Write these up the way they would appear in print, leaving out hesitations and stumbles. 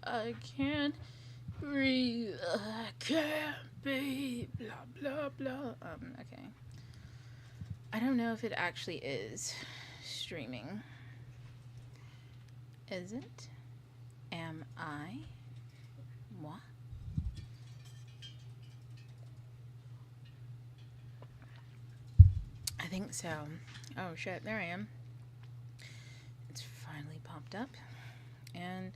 I can't breathe. I can't be. Blah, blah, blah. Okay. I don't know if it actually is streaming. Is it? Am I? What? I think so. Oh shit, there I am. It's finally popped up. And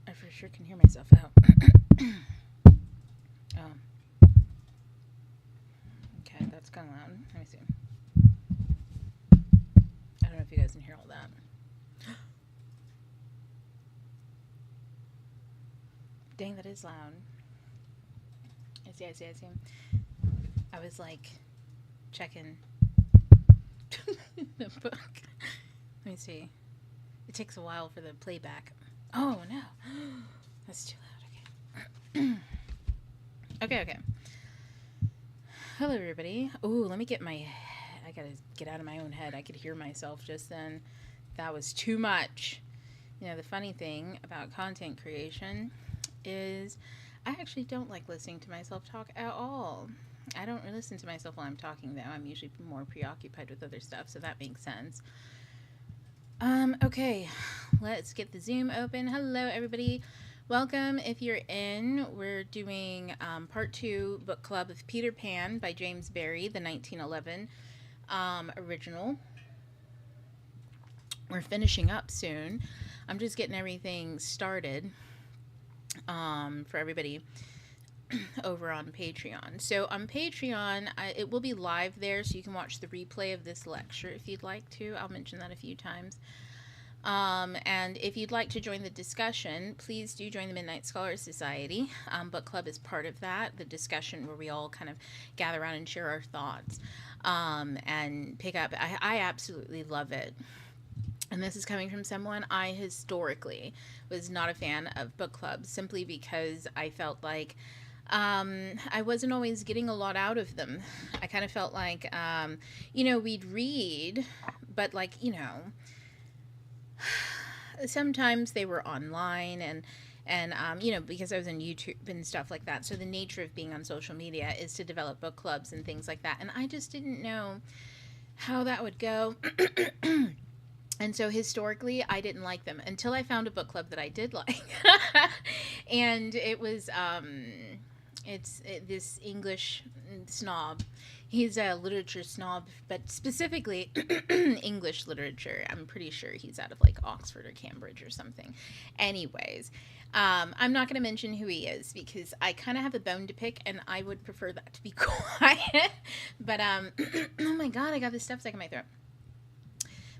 I for sure can hear myself out. Oh. Okay, that's kind of loud. Let me see. I don't know if you guys can hear all that. Dang, that is loud. I see. I was like checking the book. Let me see. It takes a while for the playback. Oh no. That's too loud. Okay. Okay. Hello, everybody. Ooh, let me get my... I gotta get out of my own head. I could hear myself just then. That was too much. You know, the funny thing about content creation is I actually don't like listening to myself talk at all. I don't listen to myself while I'm talking, though. I'm usually more preoccupied with other stuff, so that makes sense. Okay, let's get the Zoom open. Hello, everybody. Welcome. If you're in, we're doing part 2 book club of Peter Pan by James Barrie, the 1911 original. We're finishing up soon. I'm just getting everything started for everybody over on Patreon. So on Patreon, it will be live there, so you can watch the replay of this lecture if you'd like to. I'll mention that a few times. And if you'd like to join the discussion, please do join the Midnight Scholars Society. Book Club is part of that, the discussion where we all kind of gather around and share our thoughts and pick up. I absolutely love it. And this is coming from someone I historically was not a fan of book clubs, simply because I felt like I wasn't always getting a lot out of them. I kind of felt like, we'd read, but sometimes they were online and because I was on YouTube and stuff like that. So the nature of being on social media is to develop book clubs and things like that. And I just didn't know how that would go. And so historically, I didn't like them until I found a book club that I did like. And it was, this English snob. He's a literature snob, but specifically English literature. I'm pretty sure he's out of like Oxford or Cambridge or something. Anyways, I'm not going to mention who he is because I kind of have a bone to pick and I would prefer that to be quiet. But, oh my God, I got this stuff stuck in my throat.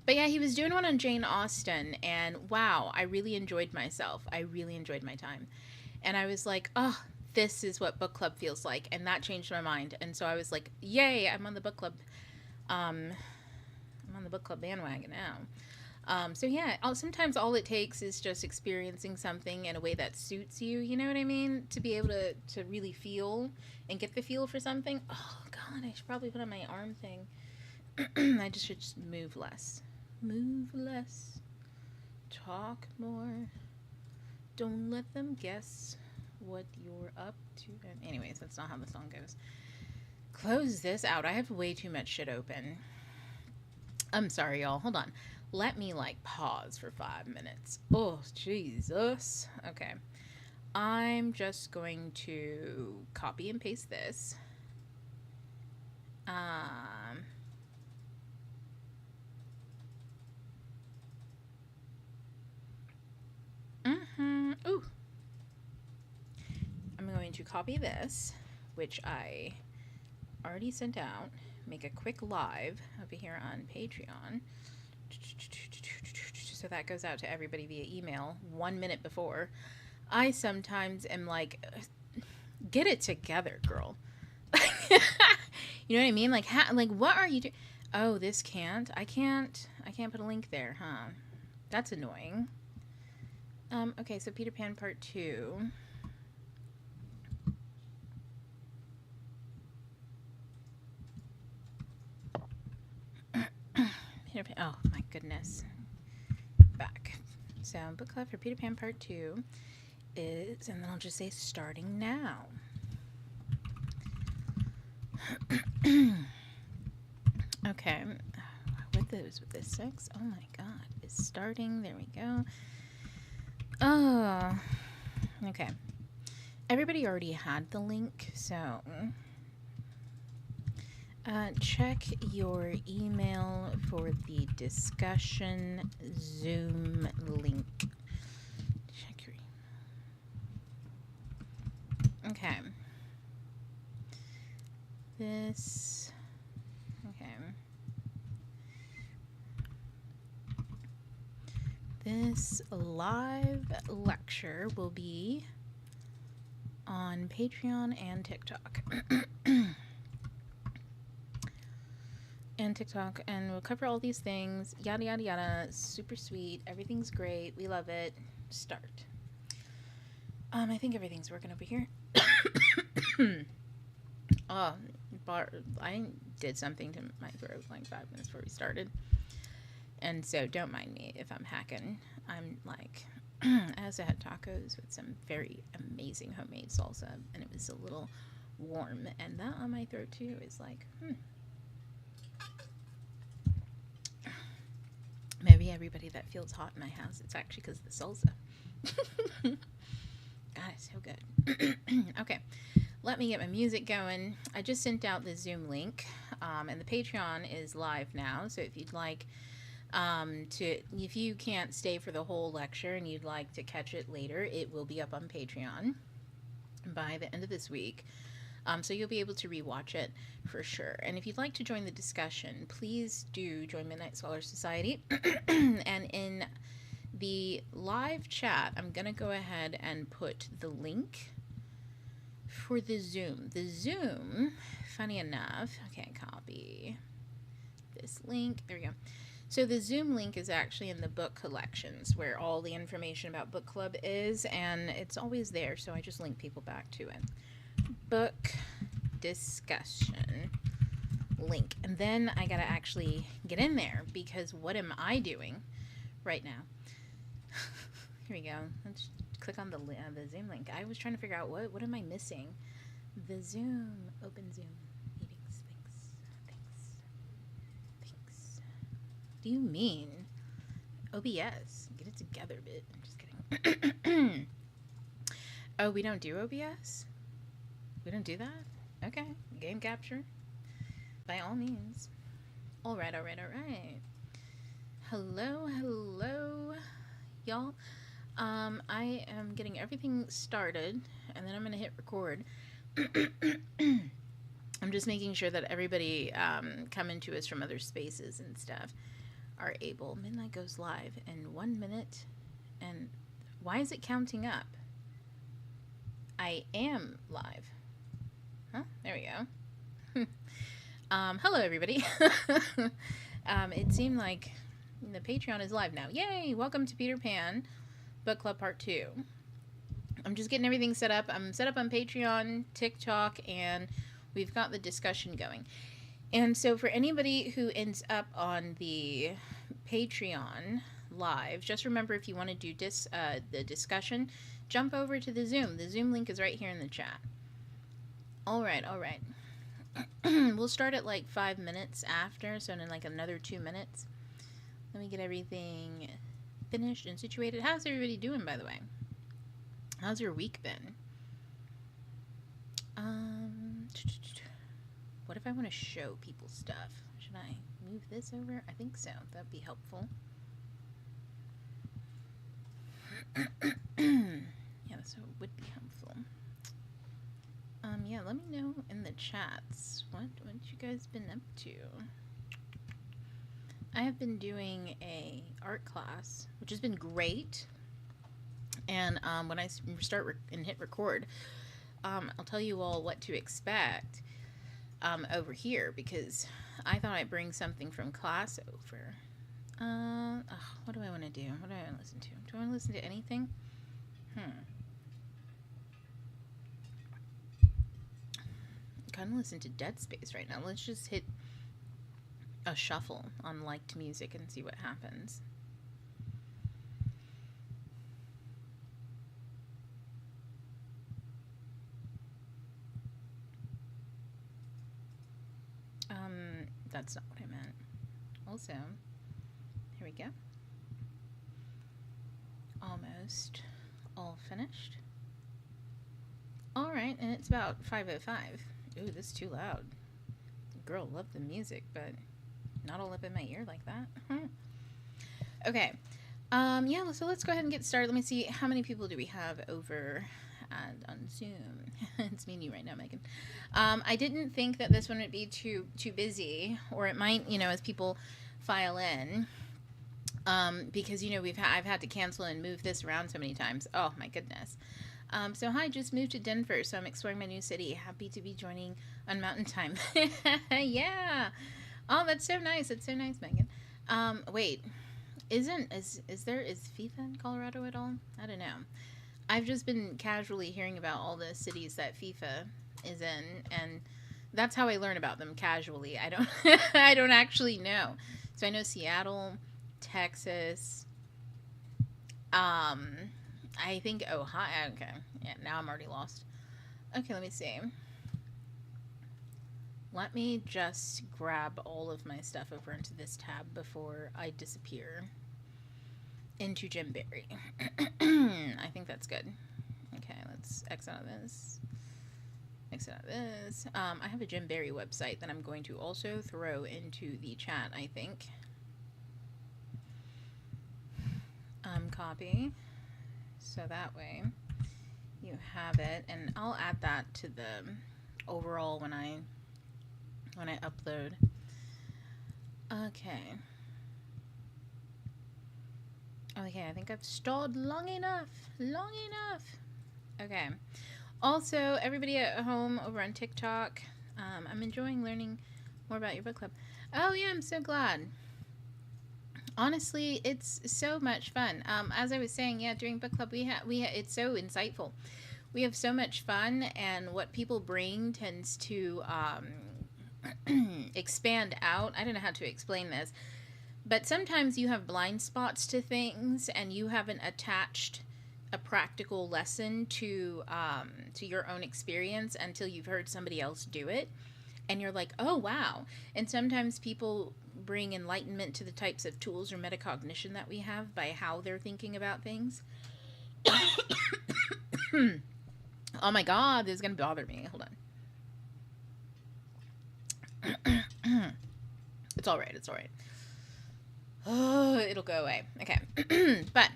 But yeah, he was doing one on Jane Austen, and wow, I really enjoyed myself. I really enjoyed my time. And I was like, oh, this is what book club feels like, and that changed my mind. And so I was like, yay, I'm on the book club. I'm on the book club bandwagon now. So yeah, sometimes all it takes is just experiencing something in a way that suits you, you know what I mean? To be able to really feel and get the feel for something. Oh God, I should probably put on my arm thing. I should just move less. Move less. Talk more. Don't let them guess what you're up to. Anyways, that's not how the song goes. Close this out. I have way too much shit open. I'm sorry, y'all. Hold on. Let me pause for 5 minutes. Oh, Jesus. Okay. I'm just going to copy and paste this. Ooh. I'm going to copy this, which I already sent out. Make a quick live over here on Patreon. So that goes out to everybody via email 1 minute before. I sometimes am like, get it together, girl. You know what I mean? What are you doing? Oh, this can't. I can't put a link there, huh? That's annoying. Okay, so Peter Pan Part 2. Peter Pan. Oh, my goodness. Back. So, book club for Peter Pan Part 2. is, and then I'll just say starting now. Okay, with this 6, oh my god, it's starting. There we go. Oh, okay. Everybody already had the link, so check your email for the discussion Zoom link. Check your email. Okay. This live lecture will be on Patreon and TikTok. And we'll cover all these things, yada yada yada. Super sweet, everything's great, we love it. Start. I think everything's working over here. Oh, I did something to my throat like 5 minutes before we started, and so don't mind me if I'm hacking. I'm like, I also had tacos with some very amazing homemade salsa, and it was a little warm, and that on my throat too is like, Maybe everybody that feels hot in my house, it's actually because of the salsa. God, it's so good. Okay, let me get my music going. I just sent out the Zoom link, and the Patreon is live now. So if you'd like if you can't stay for the whole lecture and you'd like to catch it later, it will be up on Patreon by the end of this week. So you'll be able to rewatch it for sure. And if you'd like to join the discussion, please do join Midnight Scholar Society. And in the live chat, I'm going to go ahead and put the link for the Zoom. The Zoom, funny enough, okay, copy this link. There we go. So the Zoom link is actually in the book collections where all the information about book club is, and it's always there, so I just link people back to it. Book discussion link. And then I gotta actually get in there, because what am I doing right now? Here we go. Let's click on the Zoom link. I was trying to figure out what am I missing. The Zoom, open Zoom meetings. Thanks. What do you mean? OBS, get it together, bit. I'm just kidding. Oh, we don't do OBS? We don't do that? Okay. Game capture. By all means. Alright. Hello, y'all. I am getting everything started, and then I'm going to hit record. I'm just making sure that everybody coming to us from other spaces and stuff are able. Midnight goes live in 1 minute. And why is it counting up? I am live. Huh? There we go. Hello, everybody. It seemed like the Patreon is live now. Yay! Welcome to Peter Pan Book Club Part 2. I'm just getting everything set up. I'm set up on Patreon, TikTok, and we've got the discussion going. And so for anybody who ends up on the Patreon live, just remember, if you want to do the discussion, jump over to the Zoom. The Zoom link is right here in the chat. All right. We'll start at like 5 minutes after, so in like another 2 minutes. Let me get everything finished and situated. How's everybody doing, by the way? How's your week been? What if I want to show people stuff? Should I move this over? I think so. That'd be helpful. Yeah, so it would be helpful. Yeah, let me know in the chats what you guys been up to. I have been doing a art class, which has been great. And when I start and hit record, I'll tell you all what to expect over here, because I thought I'd bring something from class over. What do I want to do? What do I want to listen to? Do I want to listen to anything? Kind of listen to Dead Space right now. Let's just hit a shuffle on liked music and see what happens. that's not what I meant. Also, here we go. Almost all finished. All right, and it's about 5:05. Ooh, this is too loud. Girl, love the music, but not all up in my ear like that. Okay. Yeah, so let's go ahead and get started. Let me see, how many people do we have over on Zoom? It's me and you right now, Megan. I didn't think that this one would be too busy, or it might, as people file in. Because I've had to cancel and move this around so many times. Oh my goodness. So hi, just moved to Denver, so I'm exploring my new city. Happy to be joining on Mountain Time. Yeah. Oh, that's so nice. That's so nice, Megan. Wait, is FIFA in Colorado at all? I don't know. I've just been casually hearing about all the cities that FIFA is in, and that's how I learn about them, casually. I don't I don't actually know. So I know Seattle, Texas, I think Ohio. Okay, yeah, now I'm already lost. Okay, let me see. Let me just grab all of my stuff over into this tab before I disappear into Jim Barry. I think that's good. Okay, let's exit out of this. Exit out of this. I have a Jim Barry website that I'm going to also throw into the chat, I think. Copy. So that way you have it, and I'll add that to the overall when I upload. Okay. Okay, I think I've stalled long enough. Long enough. Okay. Also, everybody at home over on TikTok, I'm enjoying learning more about your book club. Oh yeah, I'm so glad. Honestly, it's so much fun. As I was saying, yeah, during book club, it's so insightful. We have so much fun, and what people bring tends to expand out. I don't know how to explain this, but sometimes you have blind spots to things, and you haven't attached a practical lesson to your own experience until you've heard somebody else do it, and you're like, oh wow. And sometimes people bring enlightenment to the types of tools or metacognition that we have by how they're thinking about things. Oh my god, this is gonna bother me. Hold on. It's all right. It's all right. Oh, it'll go away. Okay. But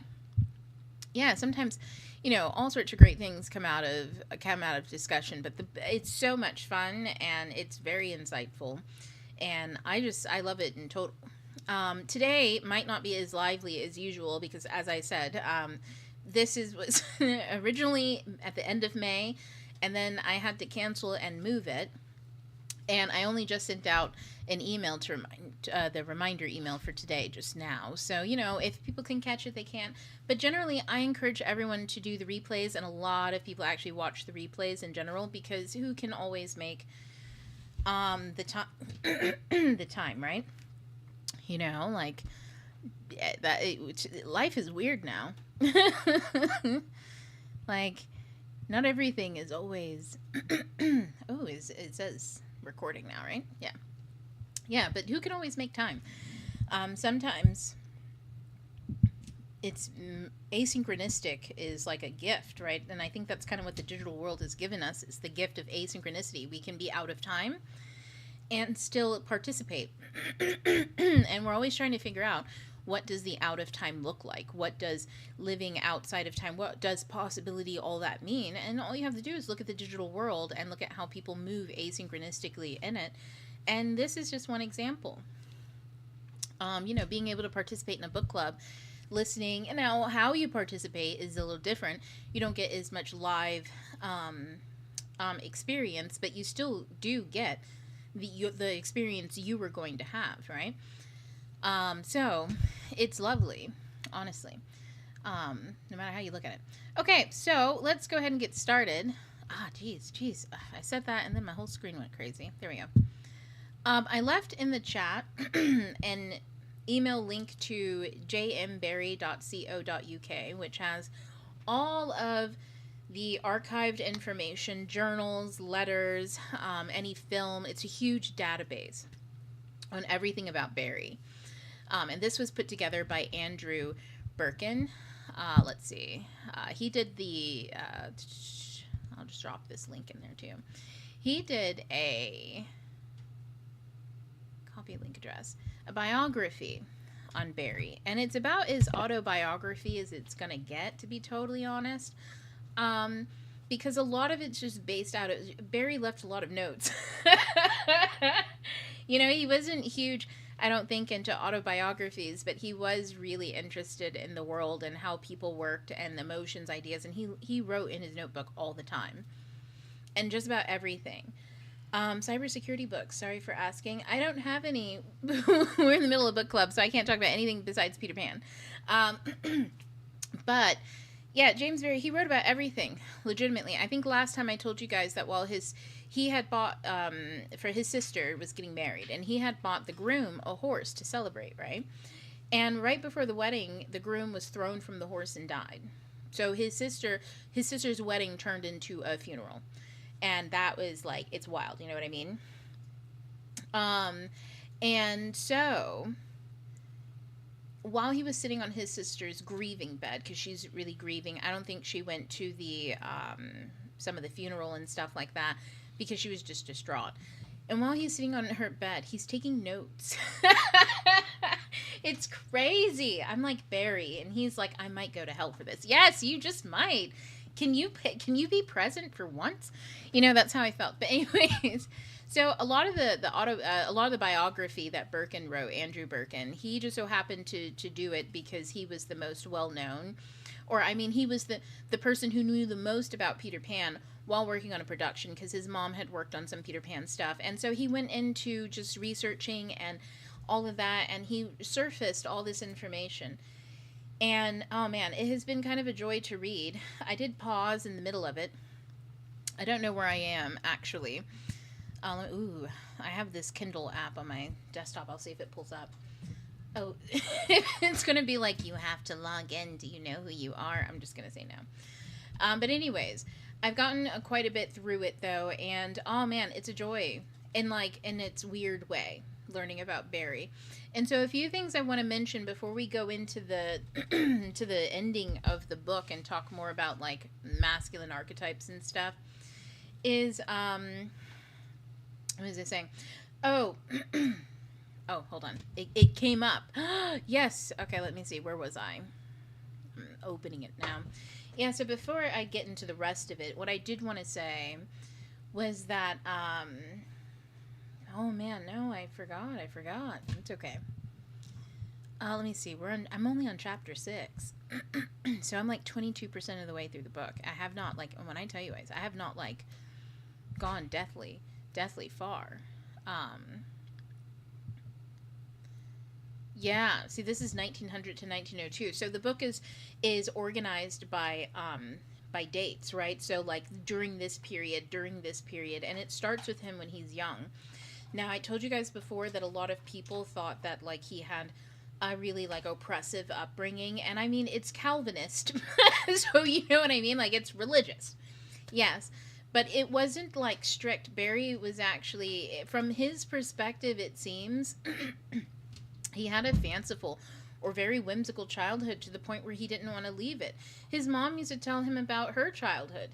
yeah, sometimes, all sorts of great things come out of discussion, but it's so much fun, and it's very insightful, and I love it in total. Today might not be as lively as usual because, as I said, this was originally at the end of May, and then I had to cancel and move it. And I only just sent out an email to remind the reminder email for today just now. So, if people can catch it, they can. But generally, I encourage everyone to do the replays, and a lot of people actually watch the replays in general, because who can always make the time the time, right? Like life is weird now. Like, not everything is always oh, it says recording now, right? Yeah, but who can always make time? Sometimes it's asynchronistic is like a gift, right? And I think that's kind of what the digital world has given us, is the gift of asynchronicity. We can be out of time and still participate. And we're always trying to figure out, what does the out of time look like? What does living outside of time, what does possibility, all that mean? And all you have to do is look at the digital world and look at how people move asynchronistically in it. And this is just one example. Being able to participate in a book club, listening, and now how you participate is a little different. You don't get as much live experience, but you still do get the experience you were going to have, right? So it's lovely, honestly, no matter how you look at it. Okay, so let's go ahead and get started. Geez. I said that and then my whole screen went crazy. There we go. I left in the chat an email link to jmberry.co.uk, which has all of the archived information, journals, letters, any film. It's a huge database. on everything about Barry. And this was put together by Andrew Birkin. Let's see. He did the. I'll just drop this link in there too. He did a copy link address, a biography on Barry, and it's about as autobiography as it's gonna get, to be totally honest. Because a lot of it's just based out of Barry left a lot of notes. You know, he wasn't huge, I don't think, into autobiographies, but he was really interested in the world and how people worked and emotions, ideas, and he wrote in his notebook all the time, and just about everything. Cybersecurity books. Sorry for asking. I don't have any. We're in the middle of book club, so I can't talk about anything besides Peter Pan. But yeah, James Barrie, he wrote about everything, legitimately. I think last time I told you guys that while he had bought, for his sister was getting married, and he had bought the groom a horse to celebrate, right? And right before the wedding, the groom was thrown from the horse and died. So his sister's wedding turned into a funeral. And that was like, it's wild, you know what I mean? And so while he was sitting on his sister's grieving bed, because she's really grieving, I don't think she went to the some of the funeral and stuff like that, because she was just distraught. And while he's sitting on her bed, he's taking notes. It's crazy. I'm like, Barry, and he's like, I might go to hell for this. Yes, you just might. Can you be present for once? You know, that's how I felt. But anyways, so a lot of the biography that Birkin wrote, Andrew Birkin, he just so happened to do it because he was the most well known, or I mean, he was the person who knew the most about Peter Pan while working on a production, because his mom had worked on some Peter Pan stuff, and so he went into just researching and all of that, and he surfaced all this information. And oh man, it has been kind of a joy to read. I did pause in the middle of it. I don't know where I am actually. Ooh, I have this Kindle app on my desktop. I'll see if it pulls up. Oh, it's going to be like, you have to log in. Do you know who you are? I'm just going to say no. But anyways, I've gotten quite a bit through it though. And oh man, it's a joy in its weird way, learning about Barry. And so a few things I want to mention before we go into the to the ending of the book and talk more about like masculine archetypes and stuff is what was I saying? Oh, oh, hold on. It came up. Yes. Okay, let me see. Where was I? I'm opening it now. Yeah, so before I get into the rest of it, what I did want to say was that oh man, no, I forgot. It's okay. Let me see. I'm only on chapter 6. So I'm like 22% of the way through the book. I have not, like, when I tell you guys, I have not like gone deathly far. Yeah, see, this is 1900 to 1902. So the book is organized by dates, right? So like during this period, and it starts with him when he's young. Now, I told you guys before that a lot of people thought that, like, he had a really, like, oppressive upbringing. And, I mean, it's Calvinist. So, you know what I mean? Like, it's religious. Yes. But it wasn't, like, strict. Barry was actually, from his perspective, it seems, he had a fanciful or very whimsical childhood to the point where he didn't want to leave it. His mom used to tell him about her childhood.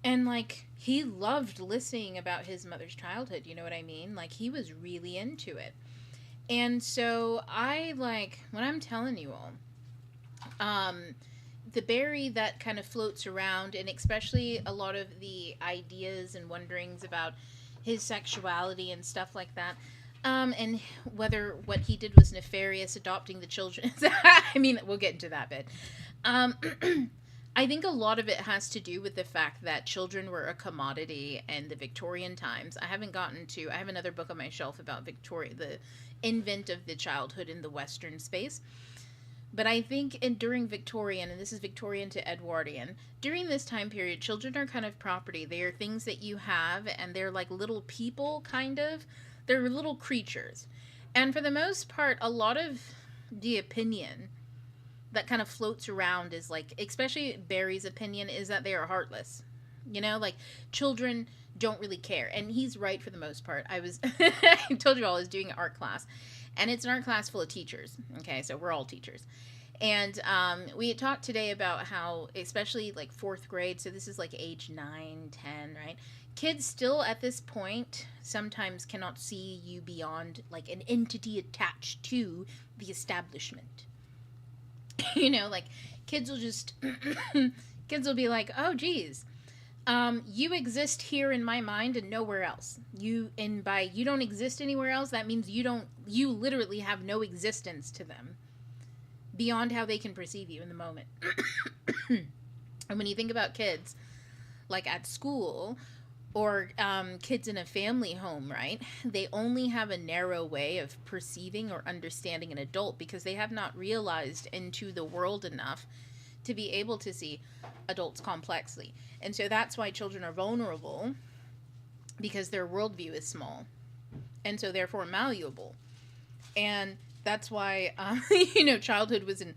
And, like, he loved listening about his mother's childhood, you know what I mean? Like, he was really into it. And so, when I'm telling you all, the Barry that kind of floats around, and especially a lot of the ideas and wonderings about his sexuality and stuff like that, and whether what he did was nefarious, adopting the children. I mean, we'll get into that bit. I think a lot of it has to do with the fact that children were a commodity in the Victorian times. I have another book on my shelf about Victoria, the invent of the childhood in the Western space. But I think during Victorian, and this is Victorian to Edwardian, during this time period, children are kind of property. They are things that you have, and they're like little people, kind of. They're little creatures. And for the most part, a lot of the opinion that kind of floats around is like, especially Barry's opinion, is that they are heartless. You know, like children don't really care. And he's right for the most part. I told you all, I was doing an art class, and it's an art class full of teachers. Okay, so we're all teachers. And we had talked today about how, especially like fourth grade, so this is like age 9, 10, right? Kids still at this point sometimes cannot see you beyond like an entity attached to the establishment. You know, like kids will just, kids will be like, oh, geez, you exist here in my mind and nowhere else. And by you don't exist anywhere else, that means you literally have no existence to them beyond how they can perceive you in the moment. And when you think about kids, like at school or kids in a family home, right? They only have a narrow way of perceiving or understanding an adult because they have not realized into the world enough to be able to see adults complexly. And so that's why children are vulnerable, because their worldview is small and so therefore malleable. And that's why, childhood was an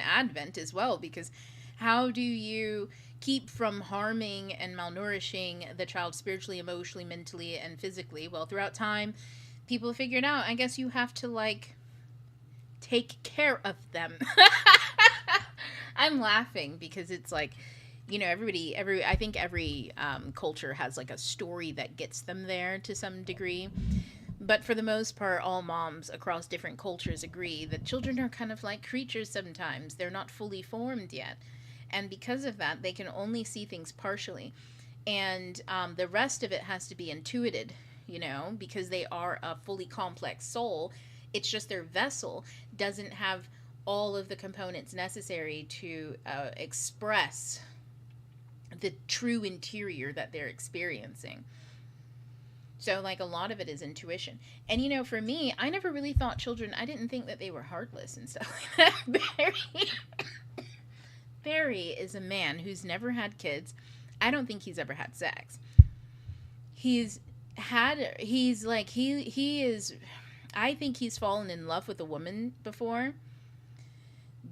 advent as well, because how do you keep from harming and malnourishing the child spiritually, emotionally, mentally, and physically? Well, throughout time, people figured out, I guess you have to, like, take care of them. I'm laughing because it's like, I think every culture has, like, a story that gets them there to some degree. But for the most part, all moms across different cultures agree that children are kind of like creatures sometimes. They're not fully formed yet. And because of that, they can only see things partially. And the rest of it has to be intuited, because they are a fully complex soul. It's just their vessel doesn't have all of the components necessary to express the true interior that they're experiencing. So, like, a lot of it is intuition. And, for me, I never really thought children, I didn't think that they were heartless and stuff like that. Barry is a man who's never had kids. I don't think he's ever had sex. I think he's fallen in love with a woman before.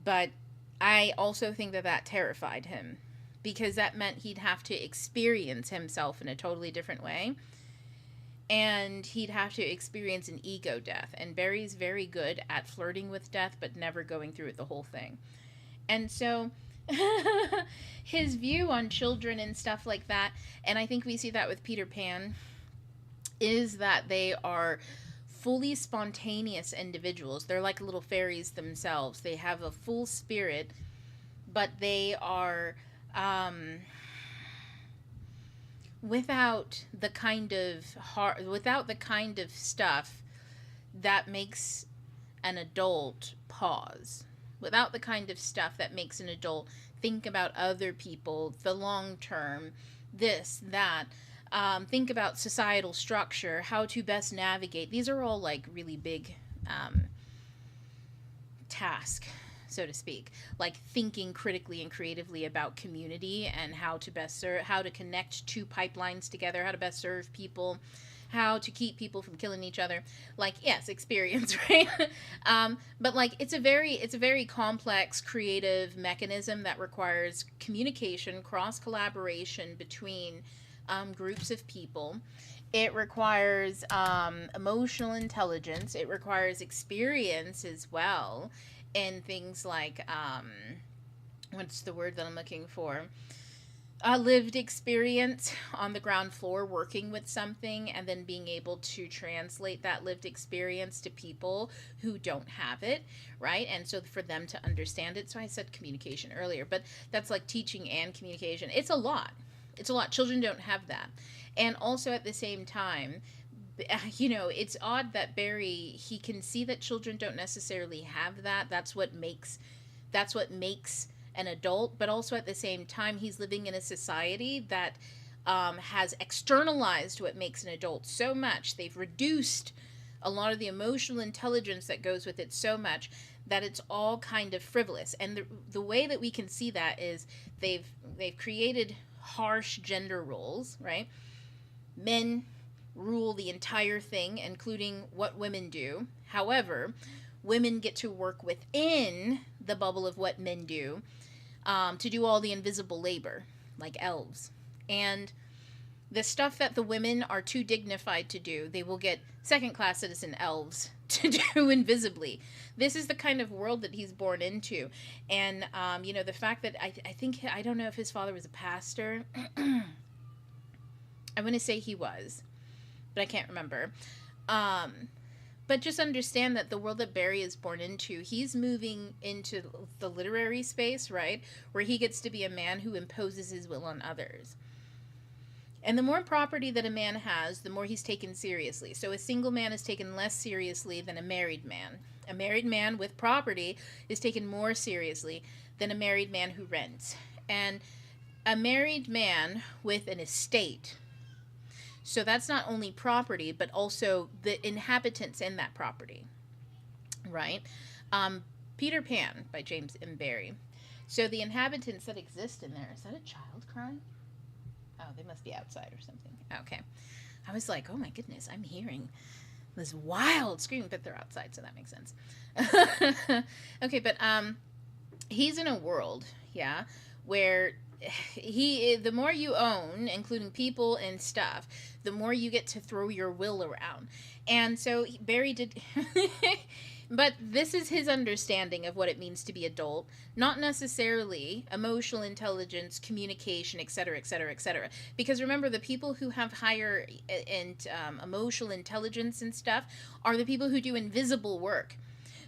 But I also think that terrified him, because that meant he'd have to experience himself in a totally different way. And he'd have to experience an ego death. And Barry's very good at flirting with death, but never going through it the whole thing. And so his view on children and stuff like that, and I think we see that with Peter Pan, is that they are fully spontaneous individuals. They're like little fairies themselves. They have a full spirit, but they are without the kind of stuff that makes an adult pause, without the kind of stuff that makes an adult think about other people, the long term, this, that, think about societal structure, how to best navigate. These are all like really big tasks, so to speak, like thinking critically and creatively about community and how to best serve, how to connect two pipelines together, how to best serve people, how to keep people from killing each other. Like, yes, experience, right? But like, it's a very complex creative mechanism that requires communication, cross collaboration between groups of people. It requires emotional intelligence. It requires experience as well. And things like, what's the word that I'm looking for? Lived experience on the ground floor working with something, and then being able to translate that lived experience to people who don't have it, right? And so for them to understand it. So I said communication earlier, but that's like teaching and communication. It's a lot. Children don't have that. And also at the same time, it's odd that Barry, he can see that children don't necessarily have that. That's what makes an adult. But also at the same time, he's living in a society that has externalized what makes an adult so much. They've reduced a lot of the emotional intelligence that goes with it so much that it's all kind of frivolous. And the way that we can see that is they've created harsh gender roles, right? Men rule the entire thing, including what women do. However, women get to work within the bubble of what men do, to do all the invisible labor. like elves. And the stuff that the women are too dignified to do, they will get second-class citizen elves to do invisibly. This is the kind of world that he's born into. And, the fact that I think, I don't know if his father was a pastor. I'm going to say he was, but I can't remember. But just understand that the world that Barry is born into, he's moving into the literary space, right? Where he gets to be a man who imposes his will on others. And the more property that a man has, the more he's taken seriously. So a single man is taken less seriously than a married man. A married man with property is taken more seriously than a married man who rents. And a married man with an estate, so that's not only property, but also the inhabitants in that property, right? Peter Pan by James M. Barrie. So the inhabitants that exist in there, is that a child crying? Oh, they must be outside or something. Okay. I was like, oh my goodness, I'm hearing this wild screaming, but they're outside, so that makes sense. Okay, but he's in a world, yeah, where the more you own, including people and stuff, the more you get to throw your will around. And so Barry did but this is his understanding of what it means to be adult, not necessarily emotional intelligence, communication, etc., etc., etc. Because remember, the people who have higher emotional intelligence and stuff are the people who do invisible work.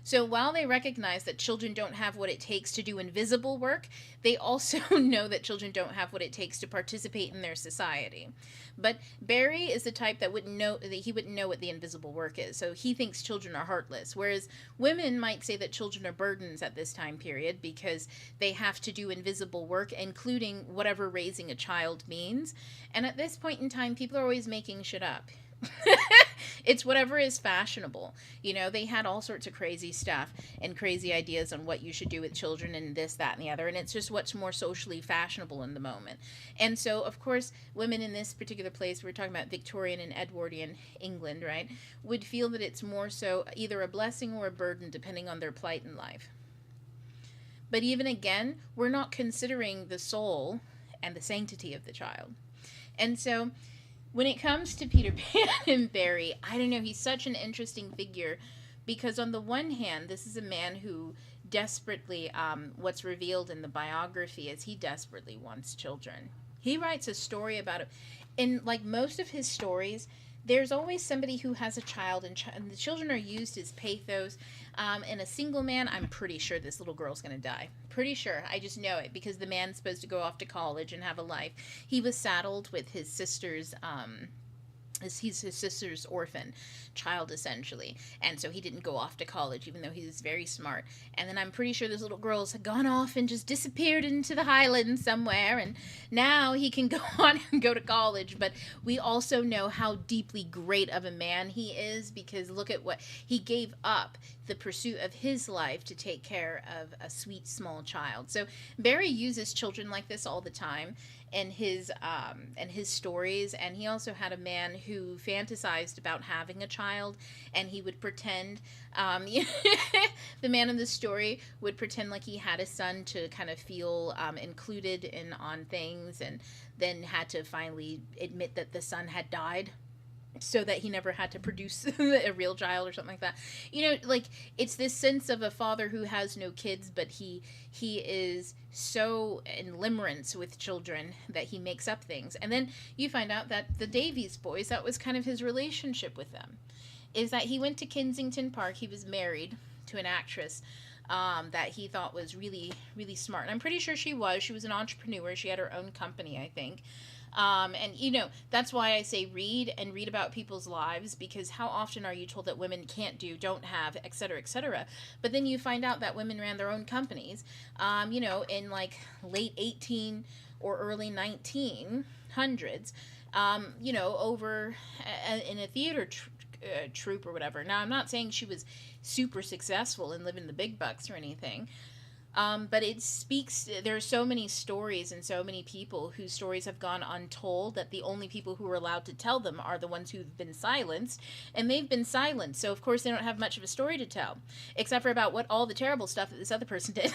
So while they recognize that children don't have what it takes to do invisible work, they also know that children don't have what it takes to participate in their society. But Barry is the type that wouldn't know what the invisible work is. So he thinks children are heartless, whereas women might say that children are burdens at this time period because they have to do invisible work, including whatever raising a child means. And at this point in time, people are always making shit up. It's whatever is fashionable. They had all sorts of crazy stuff and crazy ideas on what you should do with children and this, that, and the other. And it's just what's more socially fashionable in the moment. And so, of course, women in this particular place, we're talking about Victorian and Edwardian England, right, would feel that it's more so either a blessing or a burden depending on their plight in life. But even again, we're not considering the soul and the sanctity of the child. And so when it comes to Peter Pan and Barry, I don't know, he's such an interesting figure because on the one hand, this is a man who desperately, what's revealed in the biography is he desperately wants children. He writes a story about it. In like most of his stories, there's always somebody who has a child, and the children are used as pathos. And a single man, I'm pretty sure this little girl's going to die. Pretty sure. I just know it because the man's supposed to go off to college and have a life. He was saddled with his sister's he's his sister's orphan child, essentially. And so he didn't go off to college, even though he was very smart. And then I'm pretty sure this little girl's had gone off and just disappeared into the Highlands somewhere. And now he can go on and go to college. But we also know how deeply great of a man he is, because look at what he gave up, the pursuit of his life to take care of a sweet small child. So Barry uses children like this all the time in his stories. And he also had a man who fantasized about having a child, and he would pretend the man in the story would pretend like he had a son to kind of feel included in on things, and then had to finally admit that the son had died so that he never had to produce a real child or something like that. Like, it's this sense of a father who has no kids, but he is so in limerence with children that he makes up things. And then you find out that the Davies boys, that was kind of his relationship with them, is that he went to Kensington Park. He was married to an actress that he thought was really, really smart. And I'm pretty sure she was an entrepreneur. She had her own company, I think. And that's why I say read about people's lives, because how often are you told that women can't do, don't have, etc., etc. But then you find out that women ran their own companies, in like late 18 or early 1900s, over in a theater troupe or whatever. Now, I'm not saying she was super successful and living the big bucks or anything, But it speaks, there are so many stories and so many people whose stories have gone untold that the only people who are allowed to tell them are the ones who've been silenced, and they've been silenced. So, of course, they don't have much of a story to tell, except for about what all the terrible stuff that this other person did.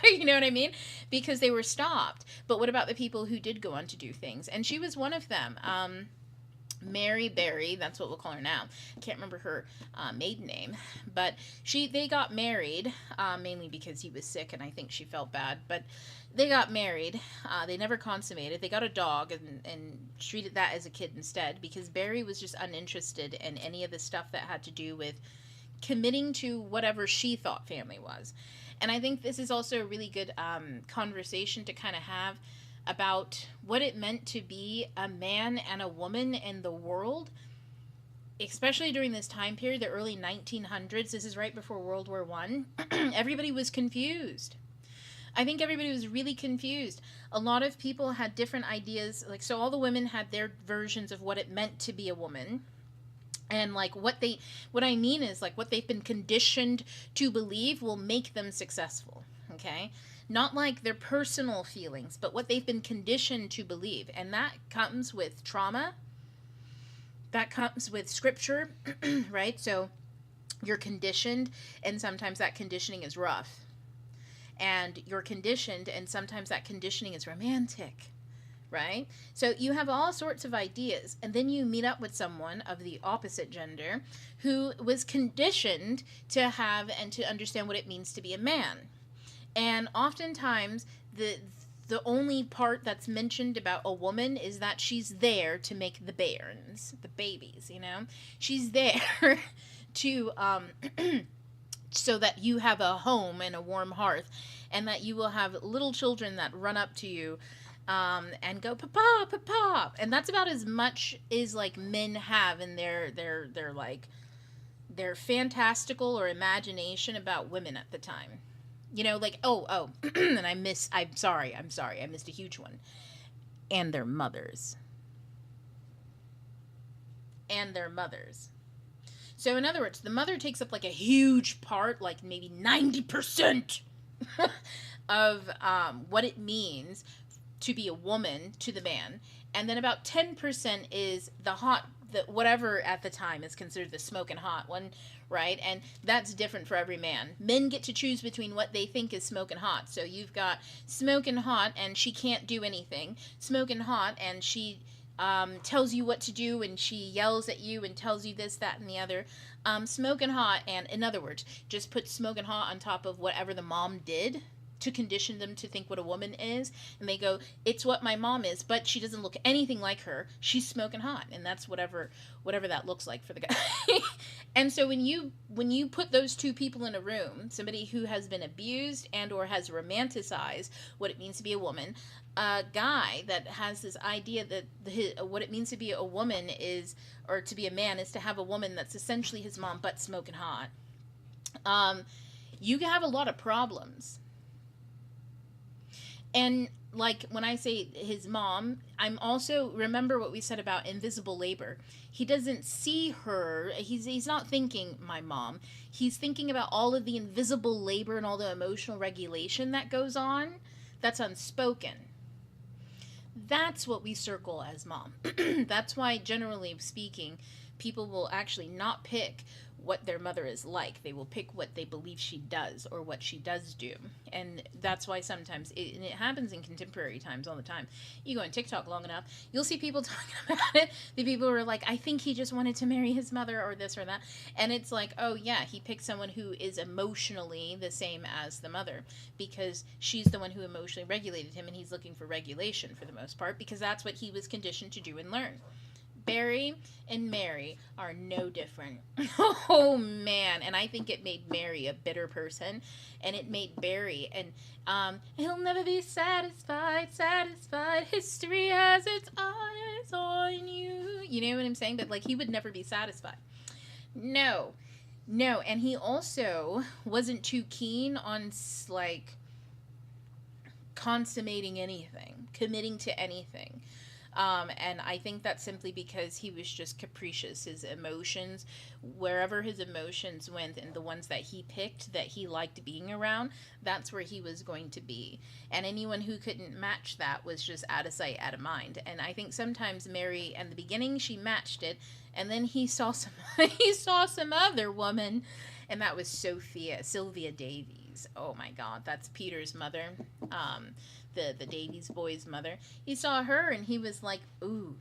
You know what I mean? Because they were stopped. But what about the people who did go on to do things? And she was one of them. Mary Berry, that's what we'll call her now. I can't remember her maiden name, but they got married mainly because he was sick, and I think she felt bad. But they got married. They never consummated. They got a dog and treated that as a kid instead, because Berry was just uninterested in any of the stuff that had to do with committing to whatever she thought family was. And I think this is also a really good conversation to kind of have about what it meant to be a man and a woman in the world, especially during this time period, the early 1900s. This is right before World War I. Everybody was confused. I think everybody was really confused. A lot of people had different ideas. Like, so all the women had their versions of what it meant to be a woman. And like what I mean is like what they've been conditioned to believe will make them successful. Okay? Not like their personal feelings, but what they've been conditioned to believe. And that comes with trauma. That comes with scripture, right? So you're conditioned, and sometimes that conditioning is rough. And you're conditioned, and sometimes that conditioning is romantic, right? So you have all sorts of ideas, and then you meet up with someone of the opposite gender who was conditioned to have and to understand what it means to be a man. And oftentimes, the only part that's mentioned about a woman is that she's there to make the bairns, the babies, you know? She's there to, so that you have a home and a warm hearth, and that you will have little children that run up to you and go, "Papa, Papa." And that's about as much as, like, men have in their like, their fantastical or imagination about women at the time. You know, like, oh, and I'm sorry, I missed a huge one. And their mothers. And their mothers. So, in other words, the mother takes up, like, a huge part, like, maybe 90% of what it means to be a woman to the man. And then about 10% is whatever at the time is considered the smoking hot one, right? And that's different for every man. Men get to choose between what they think is smoking hot. So you've got smoking hot and she can't do anything. Smoking hot and she tells you what to do, and she yells at you and tells you this, that, and the other. Smoking hot, and in other words, just put smoking hot on top of whatever the mom did to condition them to think what a woman is, and they go, it's what my mom is, but she doesn't look anything like her. She's smoking hot, and that's whatever that looks like for the guy. And so when you put those two people in a room, somebody who has been abused and or has romanticized what it means to be a woman, a guy that has this idea that what it means to be a woman is, or to be a man is to have a woman that's essentially his mom but smoking hot, you can have a lot of problems. And like when I say his mom, I'm also, remember what we said about invisible labor. He doesn't see her. He's not thinking my mom. He's thinking about all of the invisible labor and all the emotional regulation that goes on that's unspoken. That's what we circle as mom. That's why, generally speaking, people will actually not pick what their mother is like. They will pick what they believe she does or what she does do. And that's why sometimes, and it happens in contemporary times all the time. You go on TikTok long enough, you'll see people talking about it. The people who are like, I think he just wanted to marry his mother or this or that. And it's like, oh yeah, he picked someone who is emotionally the same as the mother because she's the one who emotionally regulated him, and he's looking for regulation for the most part because that's what he was conditioned to do and learn. Barry and Mary are no different. Oh man, and I think it made Mary a bitter person, and it made Barry, and he'll never be satisfied. History has its eyes on you. You know what I'm saying? But like, he would never be satisfied. No, and he also wasn't too keen on like consummating anything, committing to anything. And I think that's simply because he was just capricious. His emotions, wherever his emotions went, and the ones that he picked that he liked being around, that's where he was going to be. And anyone who couldn't match that was just out of sight, out of mind. And I think sometimes Mary, in the beginning, she matched it, and then he saw some he saw some other woman, and that was Sylvia Davies. Oh my God, that's Peter's mother. The Davies boy's mother. He saw her and he was like, ooh.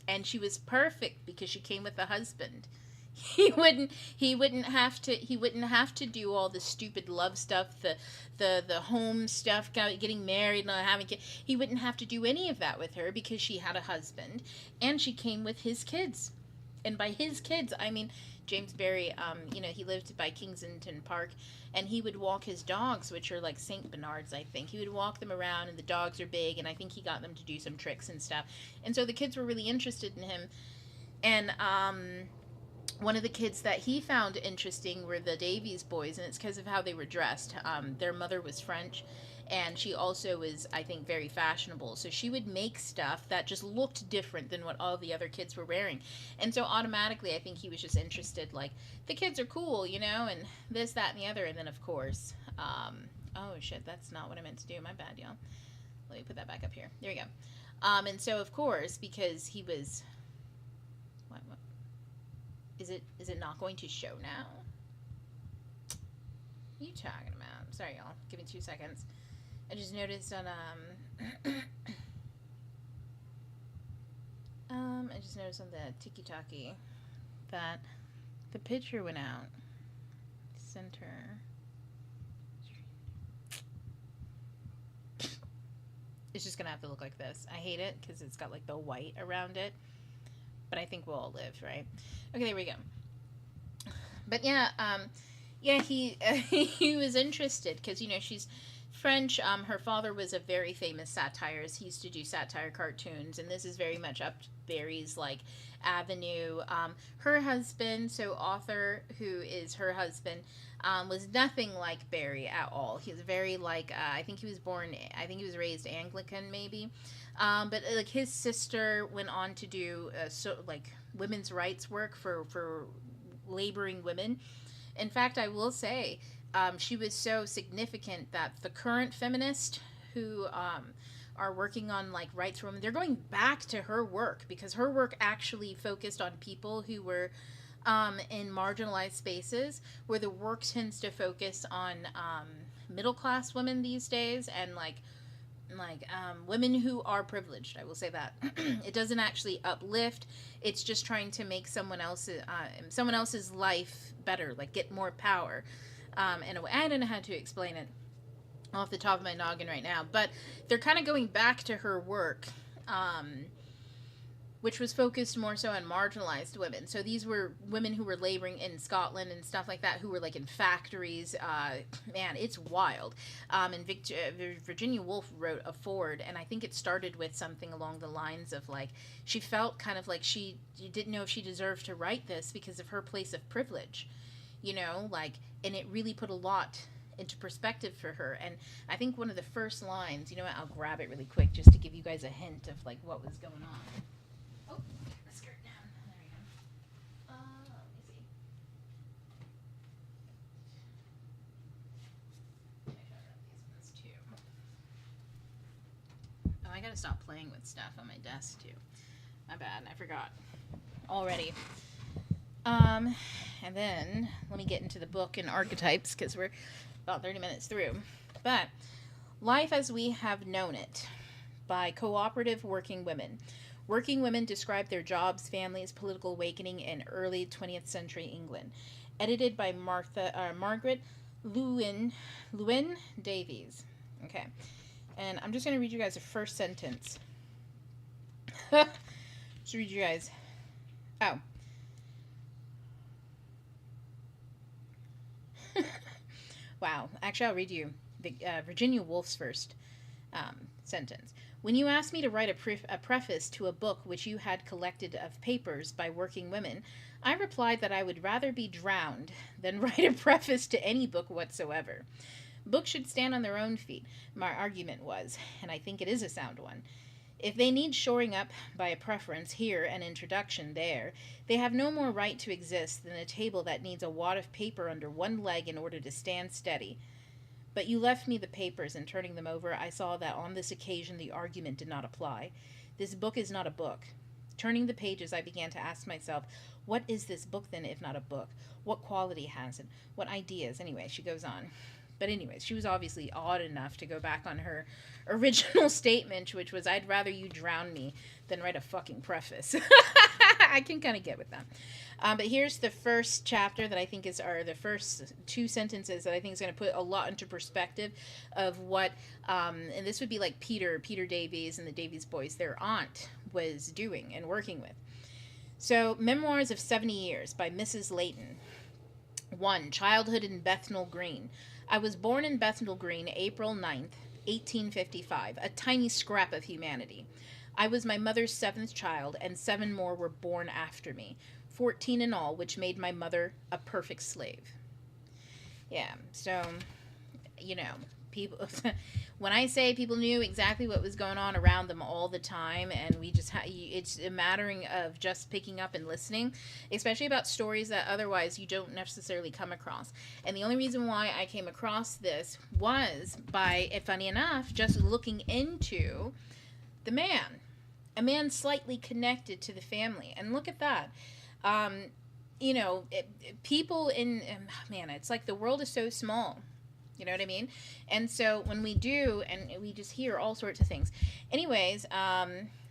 And she was perfect because she came with a husband. He wouldn't have to do all the stupid love stuff, the home stuff, getting married and having kids. He wouldn't have to do any of that with her because she had a husband and she came with his kids. And by his kids, I mean James Barrie. He lived by Kensington Park, and he would walk his dogs, which are like Saint Bernards, I think. He would walk them around, and the dogs are big, and I think he got them to do some tricks and stuff. And so the kids were really interested in him. And one of the kids that he found interesting were the Davies boys, and it's because of how they were dressed. Their mother was French, and she also was, I think, very fashionable. So she would make stuff that just looked different than what all the other kids were wearing. And so automatically, I think he was just interested, like, the kids are cool, and this, that, and the other. And then, of course, oh, shit, that's not what I meant to do. My bad, y'all. Let me put that back up here. There we go. And so, of course, because he was... What? Is it not going to show now? What are you talking about? Sorry, y'all. Give me 2 seconds. I just noticed on the Tiki-Taki that the picture went out. Center. It's just gonna have to look like this. I hate it because it's got like the white around it. But I think we'll all live, right? Okay, there we go. But yeah, he was interested because she's French. Her father was a very famous satirist. He used to do satire cartoons, and this is very much up Barry's like avenue. Her husband, so Arthur, who is her husband, was nothing like Barry at all. He was very like I think he was raised Anglican maybe. But like his sister went on to do like women's rights work for laboring women. In fact, I will say she was so significant that the current feminists who are working on like rights for women, they're going back to her work because her work actually focused on people who were in marginalized spaces, where the work tends to focus on middle class women these days and like women who are privileged. I will say that it doesn't actually uplift. It's just trying to make someone else's life better, like get more power. In a way, I don't know how to explain it off the top of my noggin right now, but they're kind of going back to her work, which was focused more so on marginalized women. So these were women who were laboring in Scotland and stuff like that, who were like in factories. Man, it's wild. And Virginia Woolf wrote A Ford, and I think it started with something along the lines of like, she felt kind of like she didn't know if she deserved to write this because of her place of privilege, and it really put a lot into perspective for her. And I think one of the first lines, I'll grab it really quick just to give you guys a hint of like what was going on. Oh, the skirt down. There we go. Let me see. I got these ones too. Oh, I gotta stop playing with stuff on my desk too. My bad, I forgot already. And then let me get into the book and archetypes because we're about 30 minutes through. But Life as We Have Known It by Cooperative Working Women. Working women describe their jobs, families, political awakening in early 20th century England. Edited by Margaret Llewyn Davies. Okay. And I'm just going to read you guys the first sentence. Just read you guys. Oh. Wow. Actually, I'll read you Virginia Woolf's first sentence. When you asked me to write a preface to a book which you had collected of papers by working women, I replied that I would rather be drowned than write a preface to any book whatsoever. Books should stand on their own feet, my argument was, and I think it is a sound one. If they need shoring up by a preference here, an introduction there, they have no more right to exist than a table that needs a wad of paper under one leg in order to stand steady. But you left me the papers, and turning them over, I saw that on this occasion the argument did not apply. This book is not a book. Turning the pages, I began to ask myself, what is this book then, if not a book? What quality has it? What ideas? Anyway, she goes on. But anyways, she was obviously odd enough to go back on her original statement, which was, I'd rather you drown me than write a fucking preface. I can kind of get with that. But here's the first chapter that I think are the first two sentences that I think is going to put a lot into perspective of what, and this would be like Peter Davies and the Davies boys, their aunt was doing and working with. So, Memoirs of 70 Years by Mrs. Layton. 1. Childhood in Bethnal Green. I was born in Bethnal Green, April 9th, 1855, a tiny scrap of humanity. I was my mother's 7th child, and 7 more were born after me, 14 in all, which made my mother a perfect slave. Yeah, so, people, when I say people knew exactly what was going on around them all the time, and we just it's a mattering of just picking up and listening, especially about stories that otherwise you don't necessarily come across. And the only reason why I came across this was by, funny enough, just looking into the man. A man slightly connected to the family. And look at that. People man, it's like the world is so small. You know what I mean? And so when we do, and we just hear all sorts of things. Anyways,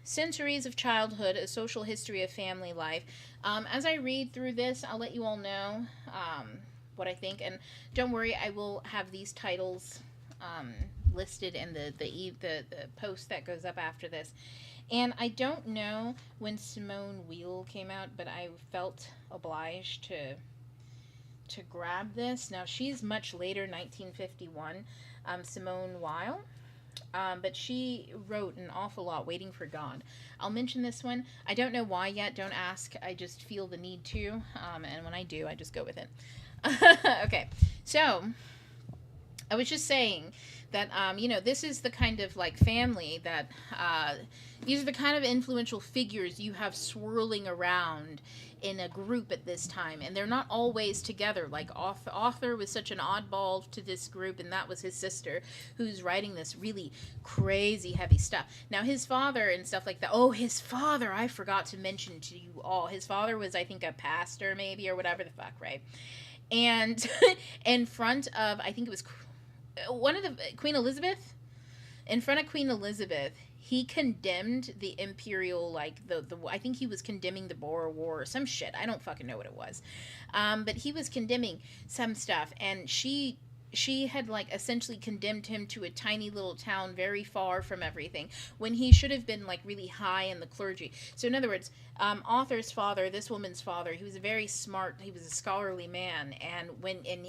Centuries of Childhood, A Social History of Family Life. As I read through this, I'll let you all know what I think. And don't worry, I will have these titles listed in the post that goes up after this. And I don't know when Simone Weil came out, but I felt obliged to grab this. Now, she's much later, 1951, Simone Weil. But she wrote an awful lot, Waiting for God. I'll mention this one. I don't know why yet. Don't ask. I just feel the need to. And when I do, I just go with it. Okay. So, I was just saying that, this is the kind of, like, family that, these are the kind of influential figures you have swirling around in a group at this time, and they're not always together. Like, Arthur was such an oddball to this group, and that was his sister, who's writing this really crazy heavy stuff. Now, his father and stuff like that, his father, I forgot to mention to you all, his father was, I think, a pastor, maybe, or whatever the fuck, right? And in front of, I think it was Queen Elizabeth, in front of Queen Elizabeth, he condemned the imperial, like, I think he was condemning the Boer War or some shit. I don't fucking know what it was. But he was condemning some stuff, and she had, like, essentially condemned him to a tiny little town very far from everything, when he should have been, like, really high in the clergy. So in other words, Arthur's father, this woman's father, he was a very smart, he was a scholarly man, and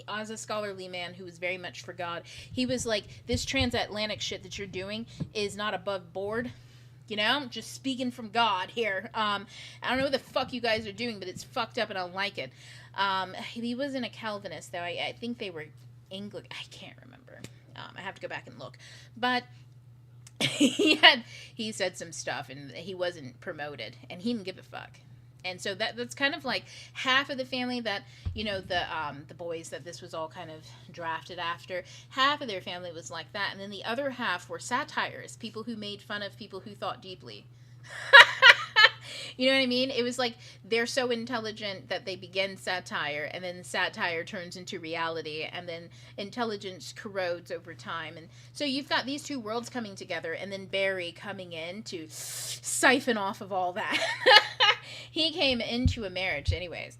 as a scholarly man who was very much for God, he was like, this transatlantic shit that you're doing is not above board. Just speaking from God here. I don't know what the fuck you guys are doing, but it's fucked up and I don't like it. He wasn't a Calvinist, though. I think they were Anglican. I can't remember. I have to go back and look. But he said some stuff, and he wasn't promoted, and he didn't give a fuck. And so that's kind of like half of the family that, the boys that this was all kind of drafted after, half of their family was like that, and then the other half were satires, people who made fun of people who thought deeply. You know what I mean? It was like they're so intelligent that they begin satire, and then satire turns into reality, and then intelligence corrodes over time. And so you've got these two worlds coming together, and then Barry coming in to siphon off of all that. He came into a marriage anyways.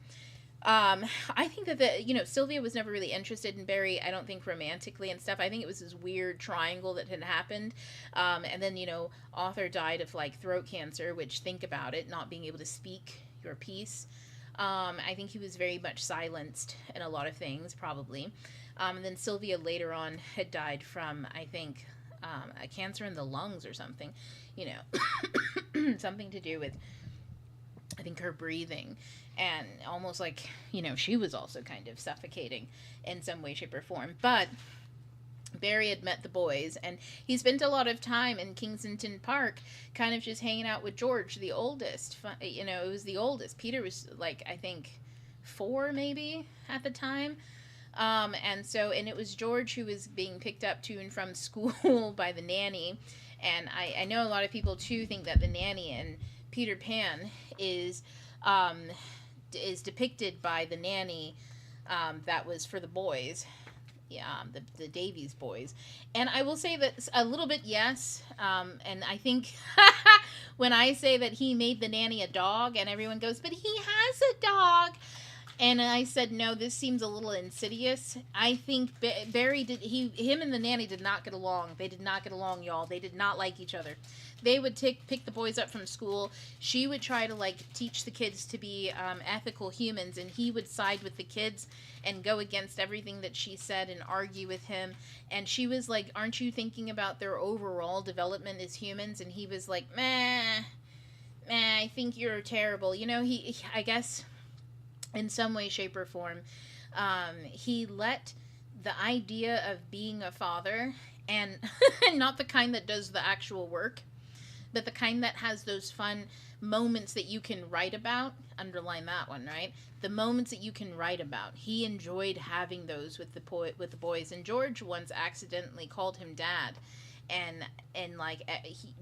I think that Sylvia was never really interested in Barry, I don't think romantically and stuff. I think it was this weird triangle that had happened. And then, Arthur died of, like, throat cancer, which, think about it, not being able to speak your piece. I think he was very much silenced in a lot of things, probably. And then Sylvia later on had died from, I think, a cancer in the lungs or something, something to do with, I think, her breathing, and almost like, she was also kind of suffocating in some way, shape, or form. But Barry had met the boys, and he spent a lot of time in Kensington Park, kind of just hanging out with George, the oldest. You know, it was the oldest. Peter was like, I think, 4 maybe at the time. And it was George who was being picked up to and from school by the nanny. And I know a lot of people too think that the nanny in Peter Pan is um, depicted by the nanny that was for the boys, yeah, the Davies boys. And I will say that a little bit, yes. And I think when I say that he made the nanny a dog, and everyone goes, but he has a dog. And I said, no, this seems a little insidious. I think Barry him and the nanny did not get along. They did not get along, y'all. They did not like each other. They would pick the boys up from school. She would try to like teach the kids to be ethical humans, and he would side with the kids and go against everything that she said and argue with him. And she was like, aren't you thinking about their overall development as humans? And he was like, meh, I think you're terrible. You know, I guess in some way, shape, or form, he let the idea of being a father, and not the kind that does the actual work, but the kind that has those fun moments that you can write about. Underline that one, right? The moments that you can write about. He enjoyed having those with the boys. And George once accidentally called him dad, and like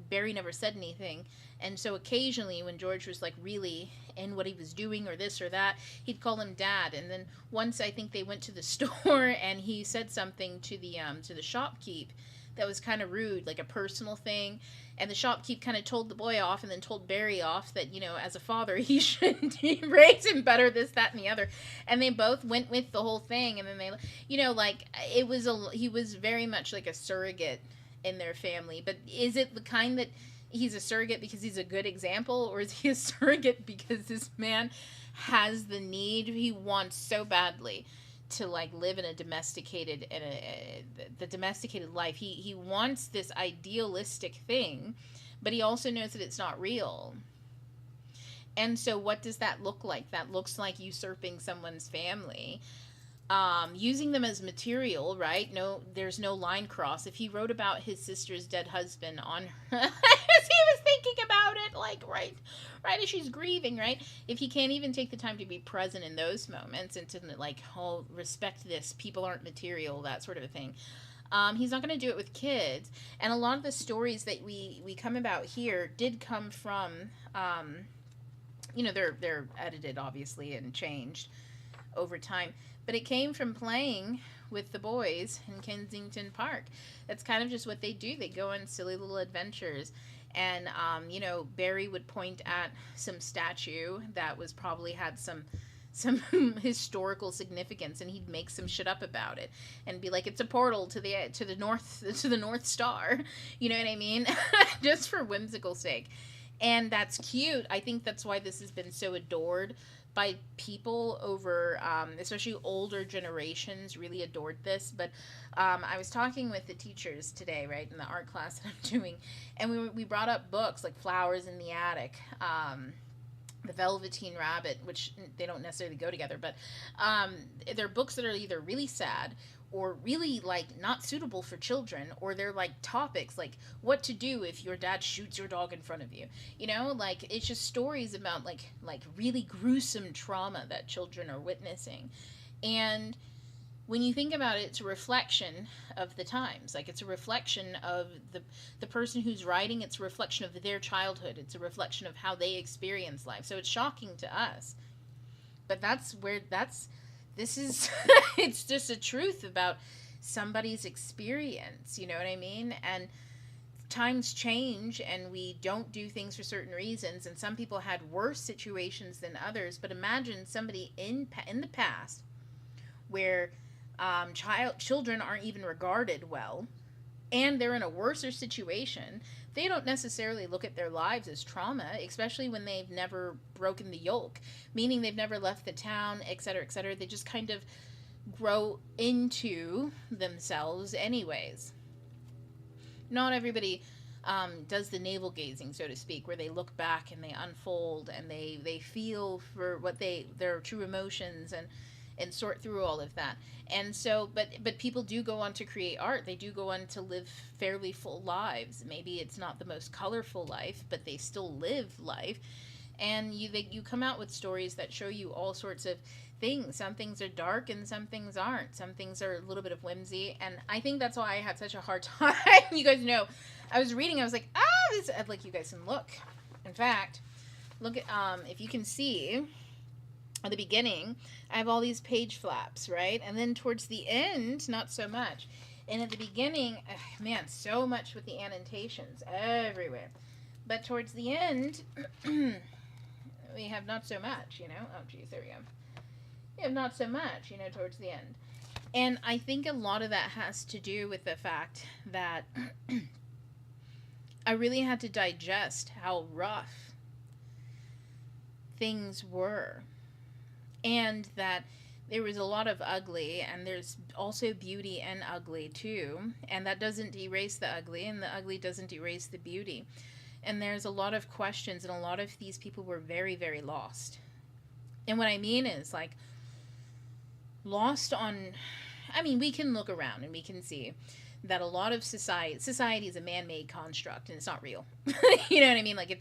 Barry never said anything. And so occasionally when George was like really in what he was doing or this or that, he'd call him dad. And then once I think they went to the store and he said something to the shopkeep that was kind of rude, like a personal thing. And the shopkeep kind of told the boy off and then told Barry off that, you know, as a father, he shouldn't raise him better, this, that, and the other. And they both went with the whole thing. And then they, you know, like he was very much like a surrogate in their family. But is it the kind that he's a surrogate because he's a good example, or is he a surrogate because this man has the need, he wants so badly to like live in a domesticated the domesticated life. He wants this idealistic thing, but he also knows that it's not real. And so what does that look like? That looks like usurping someone's family, using them as material, right? No, there's no line cross. If he wrote about his sister's dead husband on her, as he was thinking about it, like right as she's grieving, right? If he can't even take the time to be present in those moments and to like, oh, respect this, people aren't material, that sort of a thing. He's not going to do it with kids. And a lot of the stories that we come about here did come from, you know, they're edited obviously and changed over time, but it came from playing with the boys in Kensington Park. That's kind of just what they do. They go on silly little adventures. And, you know, Barry would point at some statue that was probably had some historical significance, and he'd make some shit up about it and be like, it's a portal to the North Star. You know what I mean? Just for whimsical sake. And that's cute. I think that's why this has been so adored by people over, especially older generations really adored this. But I was talking with the teachers today, right, in the art class that I'm doing, and we brought up books like Flowers in the Attic, The Velveteen Rabbit, which they don't necessarily go together, but they're books that are either really sad or really like not suitable for children, or they're like topics like what to do if your dad shoots your dog in front of you, you know, like it's just stories about like really gruesome trauma that children are witnessing. And when you think about it, it's a reflection of the times. Like it's a reflection of the person who's writing. It's a reflection of their childhood. It's a reflection of how they experience life. So it's shocking to us, but this is it's just a truth about somebody's experience, you know what I mean? And times change, and we don't do things for certain reasons, and some people had worse situations than others. But imagine somebody in the past where children aren't even regarded well, and they're in a worser situation. They don't necessarily look at their lives as trauma, especially when they've never broken the yoke, meaning they've never left the town, etc., etc. They just kind of grow into themselves anyways. Not everybody does the navel gazing, so to speak, where they look back and they unfold and they feel for what their true emotions, and sort through all of that. And so, but people do go on to create art. They do go on to live fairly full lives. Maybe it's not the most colorful life, but they still live life. And you come out with stories that show you all sorts of things. Some things are dark and some things aren't. Some things are a little bit of whimsy, and I think that's why I had such a hard time. You guys know, I was reading, I was like, this. I'd like you guys can look. In fact, look at if you can see at the beginning, I have all these page flaps, right? And then towards the end, not so much. And at the beginning, man, so much with the annotations everywhere. But towards the end, we have not so much, you know. Oh, geez, there we go. We have not so much, you know, towards the end. And I think a lot of that has to do with the fact that I really had to digest how rough things were. And that there was a lot of ugly, and there's also beauty and ugly too. And that doesn't erase the ugly, and the ugly doesn't erase the beauty. And there's a lot of questions, and a lot of these people were very, very lost. And what I mean is, like, lost on, I mean, we can look around and we can see that a lot of society is a man-made construct, and it's not real. You know what I mean? Like,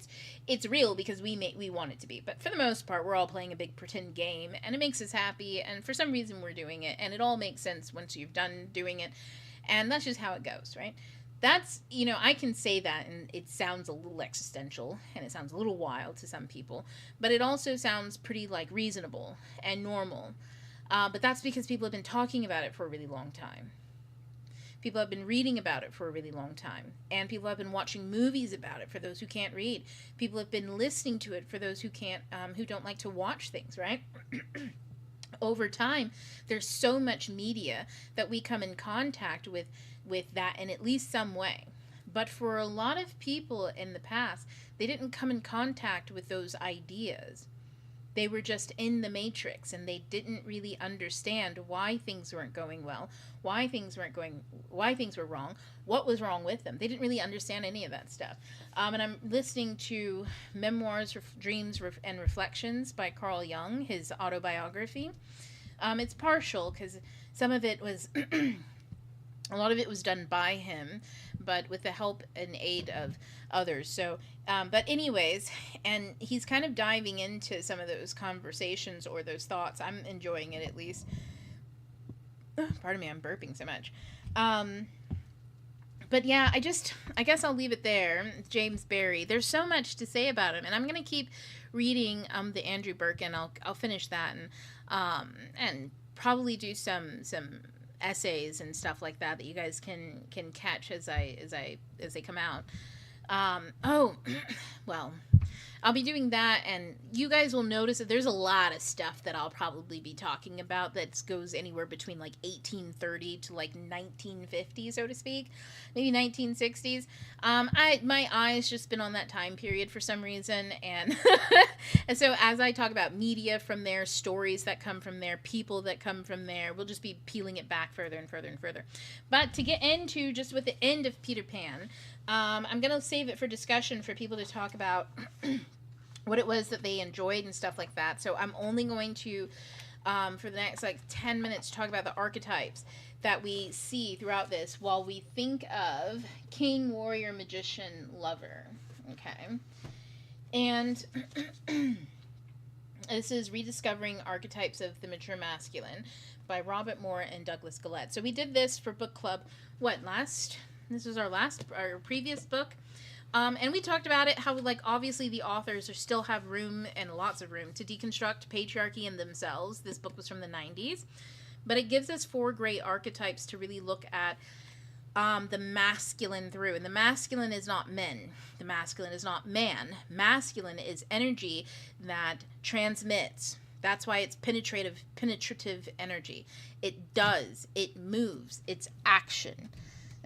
it's real because we want it to be, but for the most part, we're all playing a big pretend game, and it makes us happy, and for some reason we're doing it, and it all makes sense once you've done doing it, and that's just how it goes, right? That's, you know, I can say that, and it sounds a little existential, and it sounds a little wild to some people, but it also sounds pretty, like, reasonable and normal. But that's because people have been talking about it for a really long time. People have been reading about it for a really long time. And people have been watching movies about it for those who can't read. People have been listening to it for those who can't, who don't like to watch things, right? Over time, there's so much media that we come in contact with that in at least some way. But for a lot of people in the past, they didn't come in contact with those ideas. They were just in the matrix, and they didn't really understand why things weren't going well, why things were wrong, what was wrong with them. They didn't really understand any of that stuff. And I'm listening to Memoirs, Dreams, and Reflections by Carl Jung, his autobiography. It's partial because some of it was, a lot of it was done by him, but with the help and aid of others. So, but anyways, and he's kind of diving into some of those conversations or those thoughts. I'm enjoying it, at least. Pardon me, I'm burping so much. But yeah, I guess I'll leave it there. James Barrie. There's so much to say about him, and I'm gonna keep reading the Andrew Birkin. I'll finish that and probably do some essays and stuff like that you guys can catch as they come out. Well, I'll be doing that, and you guys will notice that there's a lot of stuff that I'll probably be talking about that goes anywhere between like 1830 to like 1950, so to speak, maybe 1960s. My eyes just been on that time period for some reason, and and so as I talk about media from there, stories that come from there, people that come from there, we'll just be peeling it back further and further and further. But to get into just with the end of Peter Pan, I'm going to save it for discussion for people to talk about what it was that they enjoyed and stuff like that. So I'm only going to, for the next like 10 minutes, talk about the archetypes that we see throughout this while we think of king, warrior, magician, lover. Okay. And this is Rediscovering Archetypes of the Mature Masculine by Robert Moore and Douglas Gillette. So we did this for book club, this was our previous book. And we talked about it, how, like, obviously the authors still have room, and lots of room, to deconstruct patriarchy in themselves. This book was from the 90s. But it gives us 4 great archetypes to really look at the masculine through. And the masculine is not men. The masculine is not man. Masculine is energy that transmits. That's why it's penetrative energy. It does. It moves. It's action.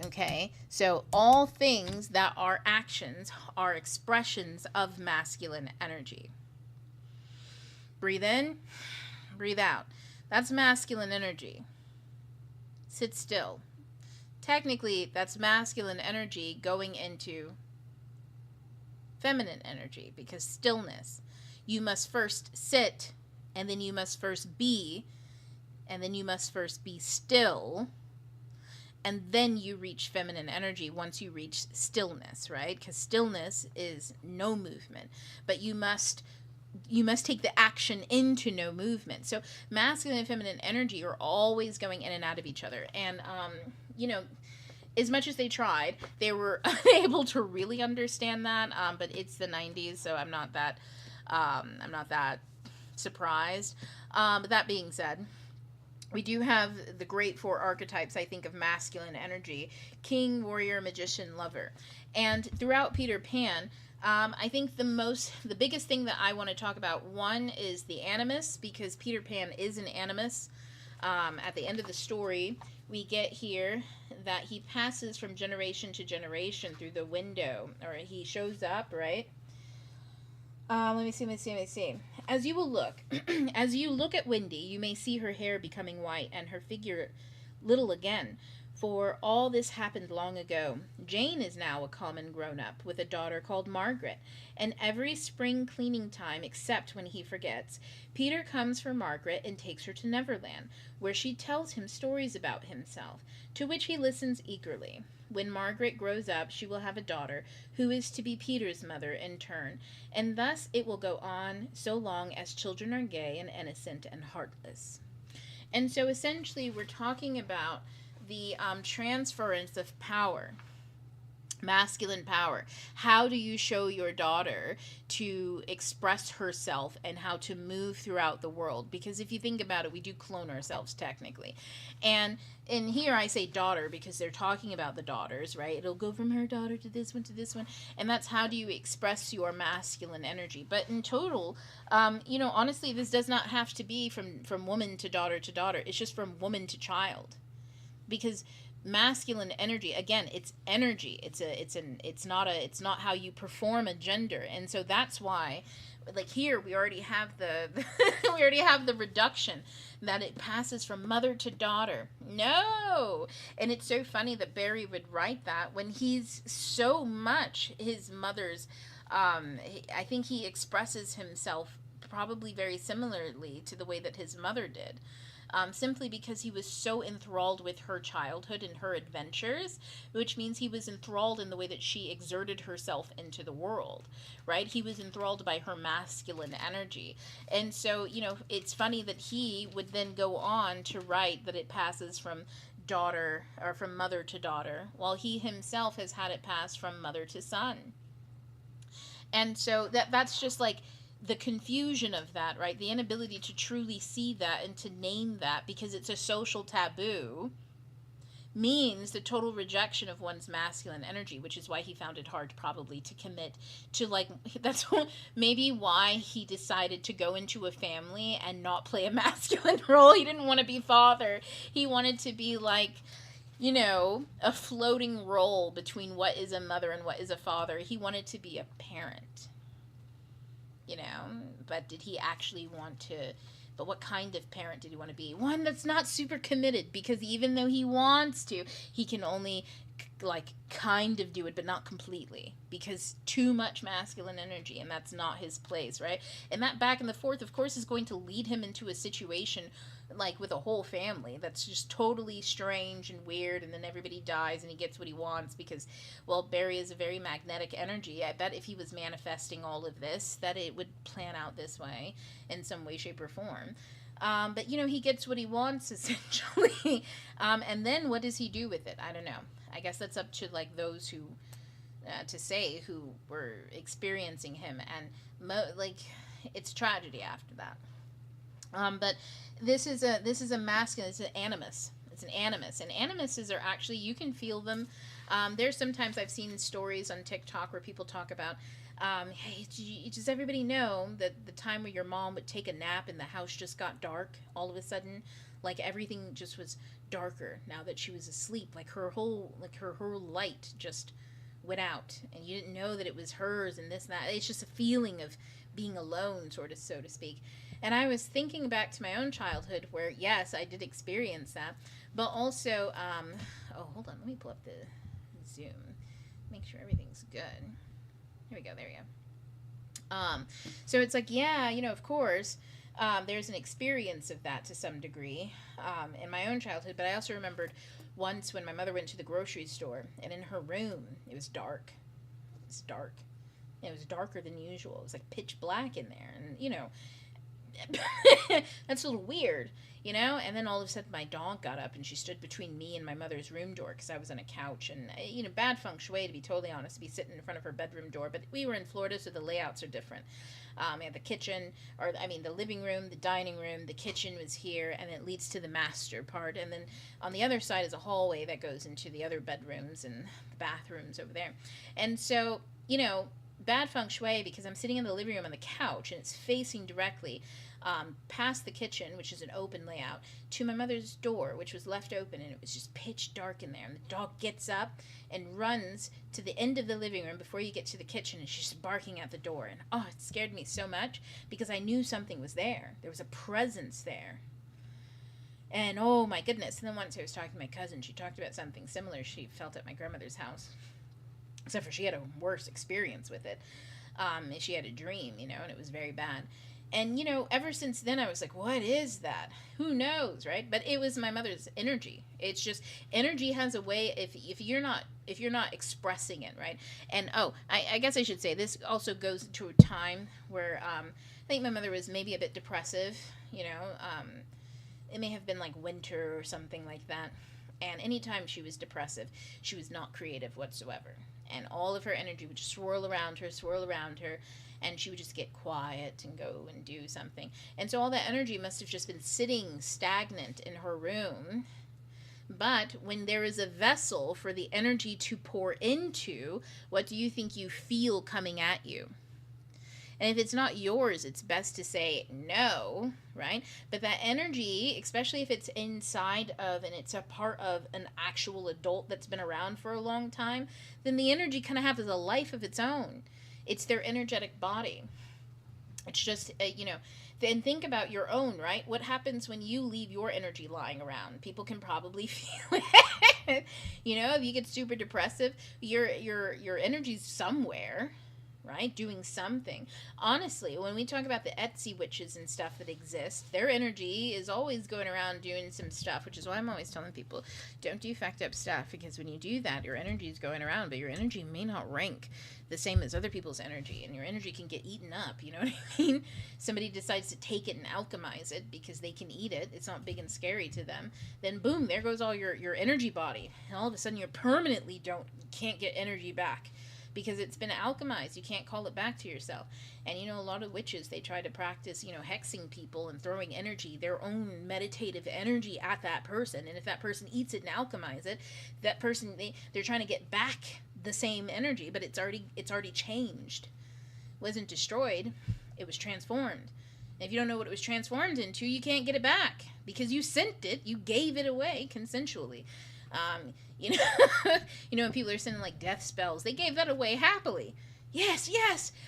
Okay, so all things that are actions are expressions of masculine energy. Breathe in, breathe out. That's masculine energy. Sit still. Technically, that's masculine energy going into feminine energy, because stillness. You must first sit, and then you must first be, and then you must first be still, and then you reach feminine energy once you reach stillness, right? Because stillness is no movement, but you must take the action into no movement. So masculine and feminine energy are always going in and out of each other. And you know, as much as they tried, they were unable to really understand that. But it's the 90s, so I'm not that surprised. But that being said, we do have the great four archetypes, I think, of masculine energy: king, warrior, magician, lover. And throughout Peter Pan, I think the biggest thing that I want to talk about, one is the animus, because Peter Pan is an animus. At the end of the story, we get here that he passes from generation to generation through the window, or he shows up, right? Let me see. As you will look, as you look at Wendy, you may see her hair becoming white and her figure little again. For all this happened long ago. Jane is now a common grown-up with a daughter called Margaret, and every spring cleaning time, except when he forgets, Peter comes for Margaret and takes her to Neverland, where she tells him stories about himself, to which he listens eagerly. When Margaret grows up, she will have a daughter, who is to be Peter's mother in turn, and thus it will go on so long as children are gay and innocent and heartless. And so essentially we're talking about the transference of power, masculine power. How do you show your daughter to express herself and how to move throughout the world? Because if you think about it, we do clone ourselves technically. And in here I say daughter because they're talking about the daughters, right? It'll go from her daughter to this one to this one. And that's how do you express your masculine energy. But in total, honestly, this does not have to be from woman to daughter to daughter. It's just from woman to child. Because masculine energy, again, it's energy. It's not how you perform a gender. And so that's why, like here, we already have the we already have the reduction that it passes from mother to daughter. No. And it's so funny that Barry would write that when he's so much his mother's I think he expresses himself probably very similarly to the way that his mother did. Simply because he was so enthralled with her childhood and her adventures, which means he was enthralled in the way that she exerted herself into the world, right? He was enthralled by her masculine energy. And so, it's funny that he would then go on to write that it passes from daughter or from mother to daughter, while he himself has had it pass from mother to son. And so that's just like the confusion of that, right? The inability to truly see that and to name that because it's a social taboo means the total rejection of one's masculine energy, which is why he found it hard probably to commit to, like, that's maybe why he decided to go into a family and not play a masculine role. He didn't want to be father. He wanted to be like, a floating role between what is a mother and what is a father. He wanted to be a parent. But did he actually want to, but what kind of parent did he want to be? One that's not super committed, because even though he wants to, he can only kind of do it, but not completely, because too much masculine energy, and that's not his place, right? And that back and the forth, of course, is going to lead him into a situation like with a whole family that's just totally strange and weird, and then everybody dies and he gets what he wants because, well, Barry is a very magnetic energy. I bet if he was manifesting all of this, that it would plan out this way in some way, shape, or form. But he gets what he wants essentially. And then what does he do with it? I don't know. I guess that's up to those who to say who were experiencing him, and it's tragedy after that. But this is a masculine. It's an animus. It's an animus, and animuses are actually, you can feel them. There's sometimes I've seen stories on TikTok where people talk about, hey, does everybody know that the time where your mom would take a nap and the house just got dark all of a sudden, like everything just was darker now that she was asleep, her whole light just went out, and you didn't know that it was hers, and this and that. It's just a feeling of being alone, sort of, so to speak. And I was thinking back to my own childhood where, yes, I did experience that. But also, hold on. Let me pull up the Zoom. Make sure everything's good. Here we go. There we go. So it's like, yeah, of course, There's an experience of that to some degree in my own childhood, but I also remembered once when my mother went to the grocery store, and in her room, it was dark. It was dark. It was darker than usual. It was like pitch black in there. And, that's a little weird, And then all of a sudden, my dog got up and she stood between me and my mother's room door because I was on a couch. And, bad feng shui, to be totally honest, to be sitting in front of her bedroom door. But we were in Florida, so the layouts are different. We had the kitchen, the living room, the dining room, the kitchen was here, and it leads to the master part. And then on the other side is a hallway that goes into the other bedrooms and the bathrooms over there. And so, bad feng shui because I'm sitting in the living room on the couch and it's facing directly past the kitchen, which is an open layout, to my mother's door, which was left open, and it was just pitch dark in there. And the dog gets up and runs to the end of the living room before you get to the kitchen, and she's just barking at the door. And it scared me so much because I knew something was there. There was a presence there. And oh my goodness. And then once I was talking to my cousin, she talked about something similar she felt at my grandmother's house. Except for she had a worse experience with it. She had a dream, and it was very bad. And, ever since then I was like, what is that? Who knows, right? But it was my mother's energy. It's just, energy has a way, if you're not expressing it, right? And, I guess I should say, this also goes to a time where I think my mother was maybe a bit depressive, it may have been like winter or something like that. And anytime she was depressive, she was not creative whatsoever. And all of her energy would just swirl around her, and she would just get quiet and go and do something. And so all that energy must have just been sitting stagnant in her room. But when there is a vessel for the energy to pour into, what do you think you feel coming at you? And if it's not yours, it's best to say no, right? But that energy, especially if it's inside of and it's a part of an actual adult that's been around for a long time, then the energy kind of has a life of its own. It's their energetic body. It's just, then think about your own, right? What happens when you leave your energy lying around? People can probably feel it. If you get super depressive, your energy's somewhere, right? Doing something. Honestly, when we talk about the Etsy witches and stuff that exist, their energy is always going around doing some stuff, which is why I'm always telling people, don't do fucked up stuff, because when you do that, your energy is going around, but your energy may not rank the same as other people's energy, and your energy can get eaten up, you know what I mean? Somebody decides to take it and alchemize it because they can eat it, it's not big and scary to them, then boom, there goes all your energy body, and all of a sudden you permanently can't get energy back. Because it's been alchemized. You can't call it back to yourself. And, a lot of witches, they try to practice, hexing people and throwing energy, their own meditative energy at that person. And if that person eats it and alchemize it, that person, they're trying to get back the same energy, but it's already changed. It wasn't destroyed. It was transformed. And if you don't know what it was transformed into, you can't get it back. Because you sent it, you gave it away consensually. When people are sending like death spells, they gave that away happily. Yes,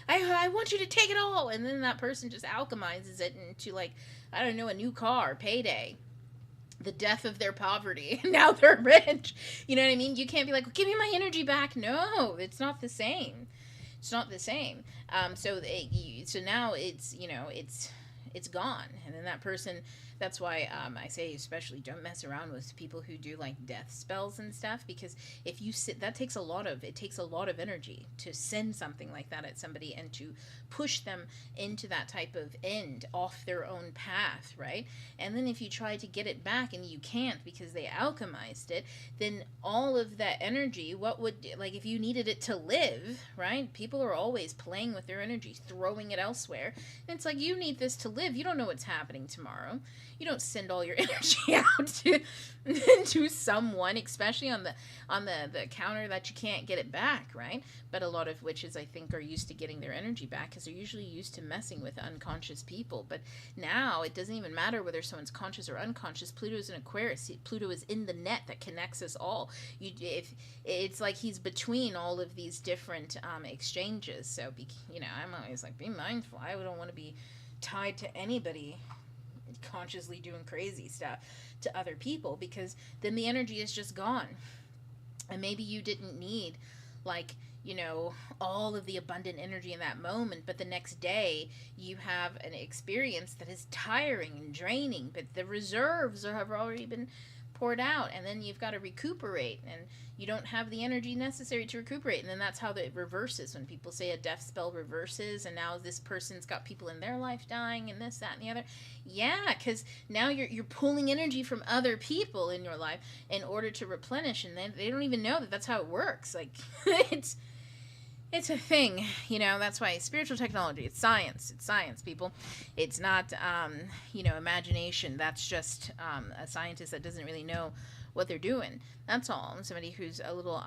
I want you to take it all. And then that person just alchemizes it into a new car, payday. The death of their poverty. Now they're rich. You know what I mean? You can't be like, well, give me my energy back. No, it's not the same. It's not the same. So now it's gone. And then that person, that's why I say especially don't mess around with people who do like death spells and stuff, because if you that takes a lot of energy to send something like that at somebody and to push them into that type of end off their own path, right? And then if you try to get it back and you can't because they alchemized it, then all of that energy, if you needed it to live, right? People are always playing with their energy, throwing it elsewhere. And it's like, you need this to live. You don't know what's happening tomorrow. You don't send all your energy out to someone, especially on the counter that you can't get it back, right? But a lot of witches, I think, are used to getting their energy back because they're usually used to messing with unconscious people. But now it doesn't even matter whether someone's conscious or unconscious. Pluto's in Aquarius. Pluto is in the net that connects us all. If it's like he's between all of these different exchanges. So I'm always like, be mindful. I don't want to be tied to anybody consciously doing crazy stuff to other people, because then the energy is just gone. And maybe you didn't need like, you know, all of the abundant energy in that moment, but the next day you have an experience that is tiring and draining, but the reserves have already been poured out, and then you've got to recuperate, and you don't have the energy necessary to recuperate. And then that's how it reverses, when people say a death spell reverses, and now this person's got people in their life dying, and this, that, and the other. Yeah, because now you're pulling energy from other people in your life in order to replenish, and then they don't even know that that's how it works. Like, it's a thing, you know. That's why spiritual technology, it's science, people. It's not you know, imagination. That's just a scientist that doesn't really know what they're doing. That's all. Somebody who's a little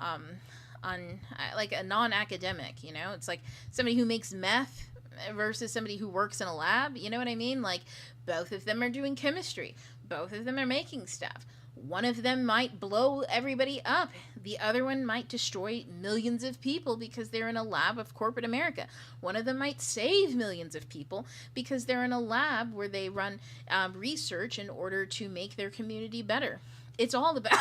like a non-academic, you know. It's like somebody who makes meth versus somebody who works in a lab, you know what I mean? Like, both of them are doing chemistry, both of them are making stuff. One of them might blow everybody up. The other one might destroy millions of people because they're in a lab of corporate America. One of them might save millions of people because they're in a lab where they run research in order to make their community better. It's all about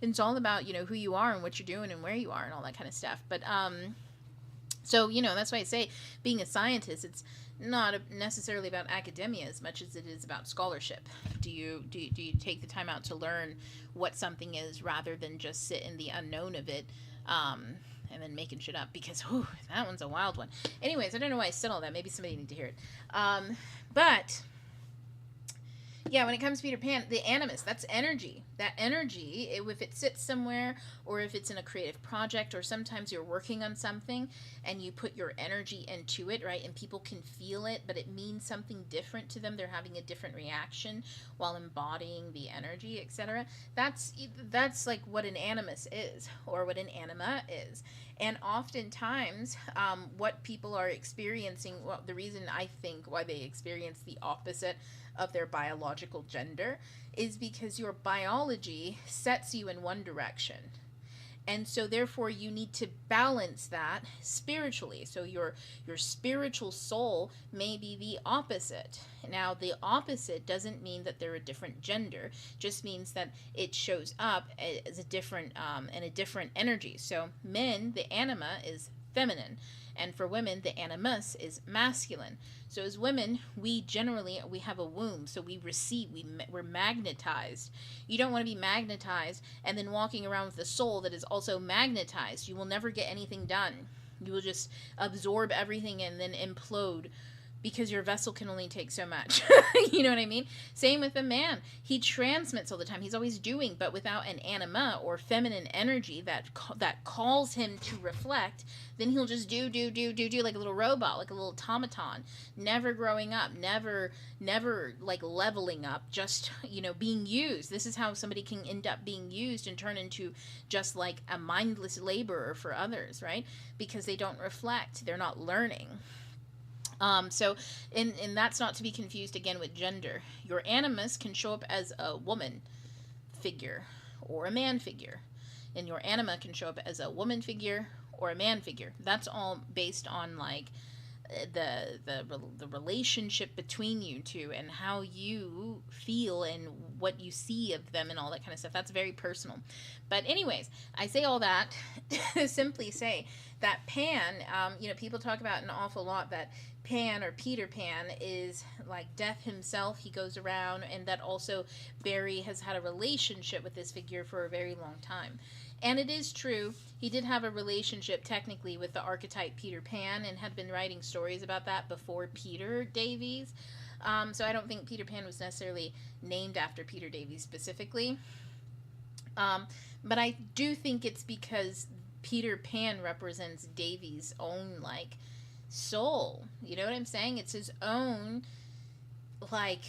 it's all about, you know, who you are and what you're doing and where you are and all that kind of stuff. But so, you know, that's why I say being a scientist, it's not necessarily about academia as much as it is about scholarship. Do you take the time out to learn what something is rather than just sit in the unknown of it and then making shit up? Because that one's a wild one. Anyways, I don't know why I said all that. Maybe somebody need to hear it. But yeah, when it comes to Peter Pan, the animus, that's energy. That energy, if it sits somewhere, or if it's in a creative project, or sometimes you're working on something and you put your energy into it, right? And people can feel it, but it means something different to them. They're having a different reaction while embodying the energy, etc. That's like what an animus is, or what an anima is. And oftentimes, what people are experiencing, well, the reason I think why they experience the opposite of their biological gender is because your biology sets you in one direction. And so therefore you need to balance that spiritually. So your spiritual soul may be the opposite. Now, the opposite doesn't mean that they're a different gender, just means that it shows up as a different in a different energy. So men, the anima is feminine, and for women the animus is masculine. So as women, we have a womb, so we receive, we're magnetized. You don't want to be magnetized and then walking around with a soul that is also magnetized. You will never get anything done. You will just absorb everything and then implode, because your vessel can only take so much. You know what I mean? Same with a man. He transmits all the time. He's always doing, but without an anima or feminine energy that calls him to reflect, then he'll just do like a little robot, like a little automaton, never growing up, never like leveling up, just, you know, being used. This is how somebody can end up being used and turn into just like a mindless laborer for others, right? Because they don't reflect. They're not learning. So, and that's not to be confused again with gender. Your animus can show up as a woman figure or a man figure, and your anima can show up as a woman figure or a man figure. That's all based on like the relationship between you two and how you feel and what you see of them and all that kind of stuff. That's very personal. But anyways, I say all that to simply say that Pan, you know, people talk about an awful lot that Pan or Peter Pan is like Death himself. He goes around, and that also Barry has had a relationship with this figure for a very long time. And it is true, he did have a relationship technically with the archetype Peter Pan and had been writing stories about that before Peter Davies. So I don't think Peter Pan was necessarily named after Peter Davies specifically. But I do think it's because Peter Pan represents Davies' own, like, soul. You know what I'm saying? It's his own, like...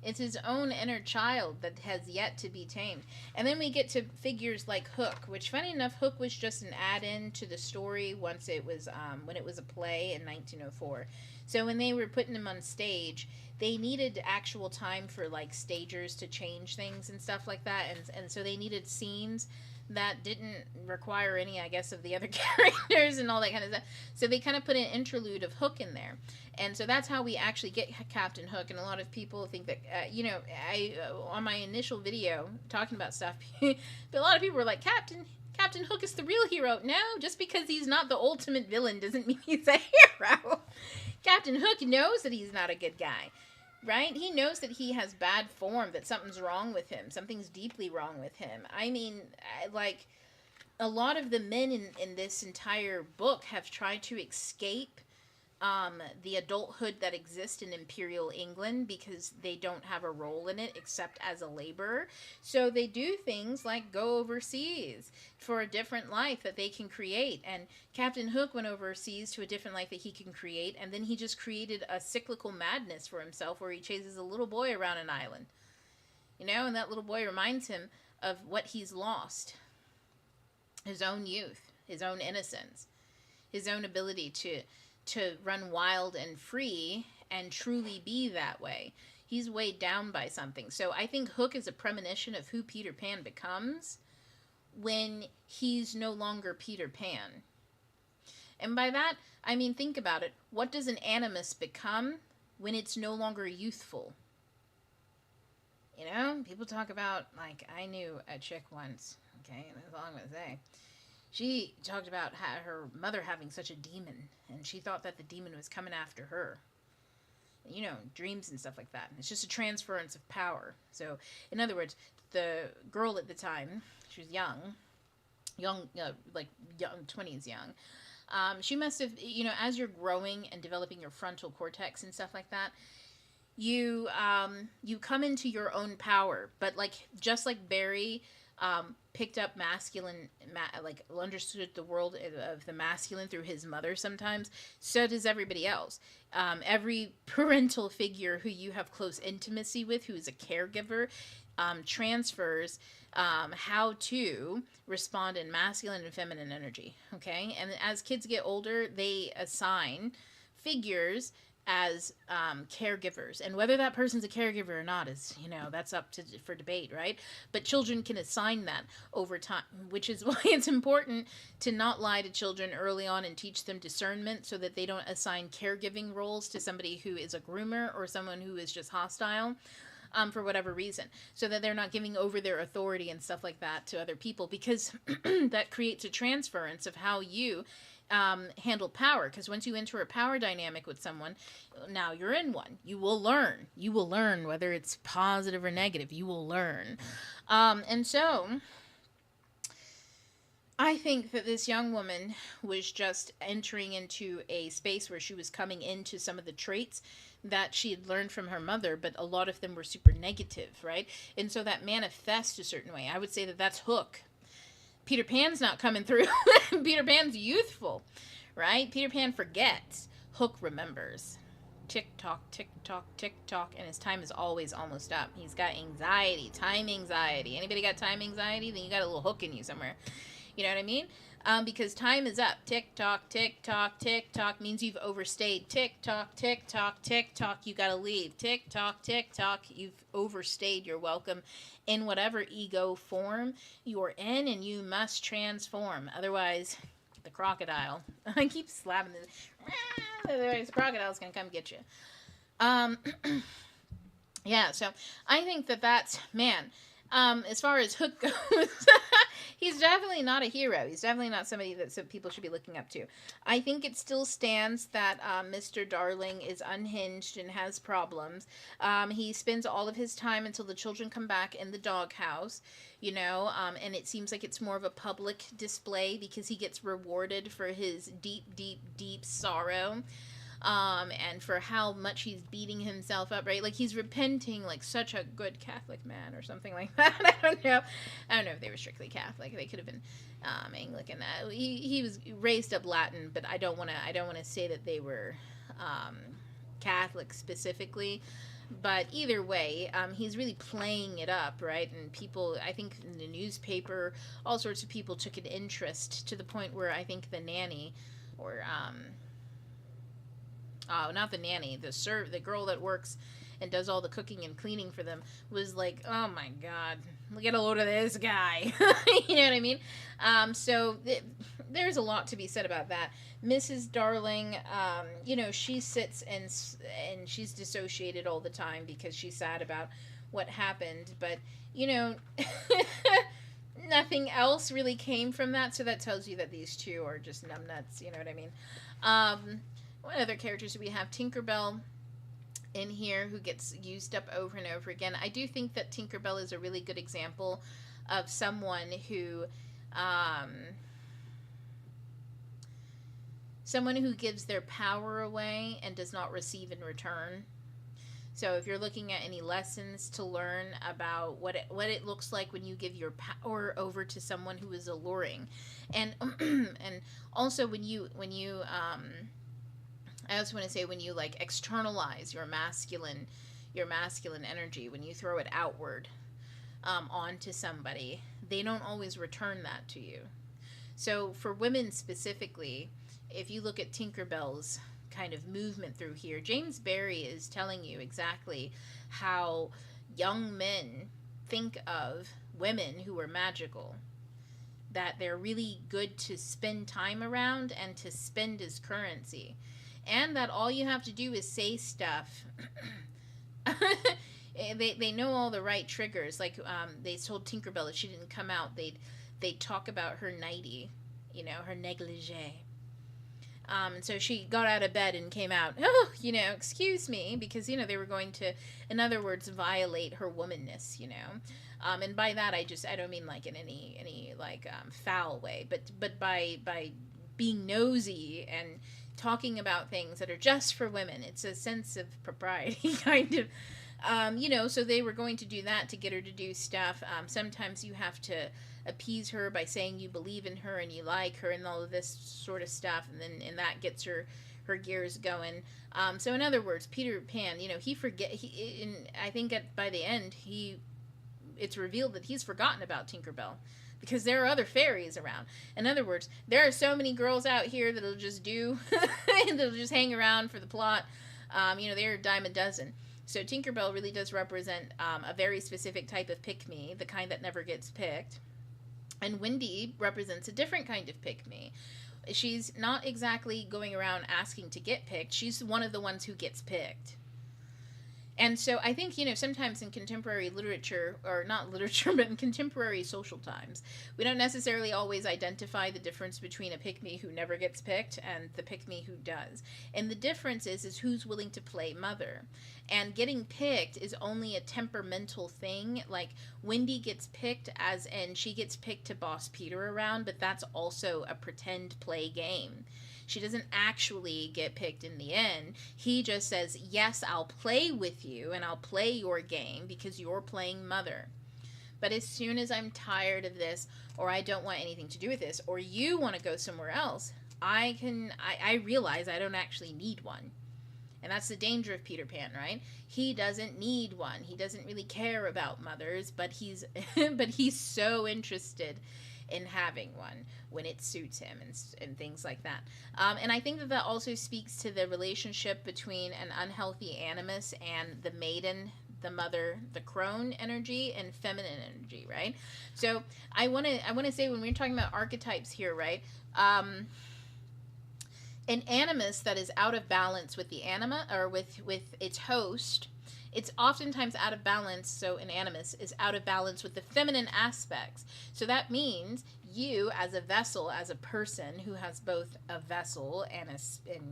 It's his own inner child that has yet to be tamed. And then we get to figures like Hook, which, funny enough, Hook was just an add-in to the story once it was, when it was a play in 1904. So when they were putting him on stage, they needed actual time for, like, stagers to change things and stuff like that. And so they needed scenes that didn't require any, I guess, of the other characters and all that kind of stuff. So they kind of put an interlude of Hook in there. And so that's how we actually get Captain Hook. And a lot of people think that, you know, I on my initial video talking about stuff, but a lot of people were like, Captain Captain Hook is the real hero. No, just because he's not the ultimate villain doesn't mean he's a hero. Captain Hook knows that he's not a good guy, right? He knows that he has bad form, that something's wrong with him. Something's deeply wrong with him. I mean, like, a lot of the men in this entire book have tried to escape the adulthood that exists in Imperial England because they don't have a role in it except as a laborer. So they do things like go overseas for a different life that they can create. And Captain Hook went overseas to a different life that he can create, and then he just created a cyclical madness for himself where he chases a little boy around an island. You know, and that little boy reminds him of what he's lost. His own youth, his own innocence, his own ability to run wild and free and truly be that way. He's weighed down by something. So I think Hook is a premonition of who Peter Pan becomes when he's no longer Peter Pan. And by that, I mean, think about it. What does an animus become when it's no longer youthful? You know, people talk about, like, I knew a chick once, okay, and that's all I'm going to say. She talked about her mother having such a demon, and she thought that the demon was coming after her. You know, dreams and stuff like that. It's just a transference of power. So, in other words, the girl at the time, she was young, like young 20s young. She must have, you know, as you're growing and developing your frontal cortex and stuff like that, you come into your own power. But like, just like Barry picked up masculine, like understood the world of the masculine through his mother sometimes, so does everybody else. Every parental figure who you have close intimacy with, who is a caregiver, transfers how to respond in masculine and feminine energy, okay? And as kids get older, they assign figures as caregivers, and whether that person's a caregiver or not is, you know, that's up for debate, right? But children can assign that over time, which is why it's important to not lie to children early on and teach them discernment, so that they don't assign caregiving roles to somebody who is a groomer or someone who is just hostile for whatever reason, so that they're not giving over their authority and stuff like that to other people, because that creates a transference of how you handle power. Because once you enter a power dynamic with someone, now you're in one. You will learn whether it's positive or negative. You will learn. And so I think that this young woman was just entering into a space where she was coming into some of the traits that she had learned from her mother, but a lot of them were super negative, right? And so that manifests a certain way. I would say that that's Hook. Peter Pan's not coming through. Peter Pan's youthful, right? Peter Pan forgets. Hook remembers. Tick tock, tick tock, tick tock, and his time is always almost up. He's got anxiety, time anxiety. Anybody got time anxiety? Then you got a little hook in you somewhere. You know what I mean? Because time is up. Tick tock, tick tock, tick tock means you've overstayed. Tick tock, tick tock, tick tock, you gotta leave. Tick tock, you've overstayed your welcome in whatever ego form you're in, and you must transform. Otherwise, the crocodile. I keep slapping this. Otherwise, the crocodile's gonna come get you. Yeah, so I think that that's, man, as far as Hook goes, he's definitely not a hero. He's definitely not somebody that people should be looking up to. I think it still stands that Mr. Darling is unhinged and has problems. He spends all of his time until the children come back in the doghouse, you know, and it seems like it's more of a public display because he gets rewarded for his deep, deep, deep sorrow. And for how much he's beating himself up, right? Like, he's repenting like such a good Catholic man or something like that. I don't know if they were strictly Catholic. They could have been Anglican. He was raised up Latin, but I don't want to say that they were Catholic specifically. But either way, he's really playing it up, right? And people, I think in the newspaper, all sorts of people took an interest to the point where I think the nanny, or not the nanny, the girl that works and does all the cooking and cleaning for them, was like, oh my God, get a load of this guy. You know what I mean? So there's a lot to be said about that. Mrs. Darling, you know, she sits and she's dissociated all the time because she's sad about what happened. But, you know, Nothing else really came from that, so that tells you that these two are just numbnuts, you know what I mean? What other characters do we have? Tinkerbell in here, who gets used up over and over again. I do think that Tinkerbell is a really good example of um, someone who gives their power away and does not receive in return. So if you're looking at any lessons to learn about what it looks like when you give your power over to someone who is alluring, and and also I also want to say, when you like externalize your masculine energy, when you throw it outward onto somebody, they don't always return that to you. So for women specifically, if you look at Tinkerbell's kind of movement through here, James Barrie is telling you exactly how young men think of women who are magical, that they're really good to spend time around and to spend as currency, and that all you have to do is say stuff. They know all the right triggers. Like they told Tinkerbell if she didn't come out, they'd talk about her nightie, her negligee. And so she got out of bed and came out, oh, excuse me, because, they were going to, in other words, violate her womanness, and by that, I don't mean like in any like foul way, but by being nosy and talking about things that are just for women. It's a sense of propriety, kind of. So they were going to do that to get her to do stuff. Sometimes you have to appease her by saying you believe in her and you like her and all of this sort of stuff, and that gets her gears going. So in other words, Peter Pan, I think by the end it's revealed that he's forgotten about Tinkerbell, because there are other fairies around. In other words, there are so many girls out here that'll just that'll just hang around for the plot. They're a dime a dozen. So Tinkerbell really does represent a very specific type of pick-me, the kind that never gets picked. And Wendy represents a different kind of pick-me. She's not exactly going around asking to get picked. She's one of the ones who gets picked. And so I think, sometimes in contemporary literature, or not literature, but in contemporary social times, we don't necessarily always identify the difference between a pick-me who never gets picked and the pick-me who does. And the difference is who's willing to play mother. And getting picked is only a temperamental thing. Like, Wendy gets picked as in she gets picked to boss Peter around, but that's also a pretend play game. She doesn't actually get picked in the end. He just says, yes, I'll play with you and I'll play your game because you're playing mother. But as soon as I'm tired of this, or I don't want anything to do with this, or you want to go somewhere else, I realize I don't actually need one. And that's the danger of Peter Pan, right? He doesn't need one. He doesn't really care about mothers, but he's so interested in having one when it suits him, and things like that. And I think that also speaks to the relationship between an unhealthy animus and the maiden, the mother, the crone energy, and feminine energy, right? So I want to say, when we're talking about archetypes here, right? An animus that is out of balance with the anima, or with its host, it's oftentimes out of balance. So an animus is out of balance with the feminine aspects. So that means you, as a vessel, as a person who has both a vessel and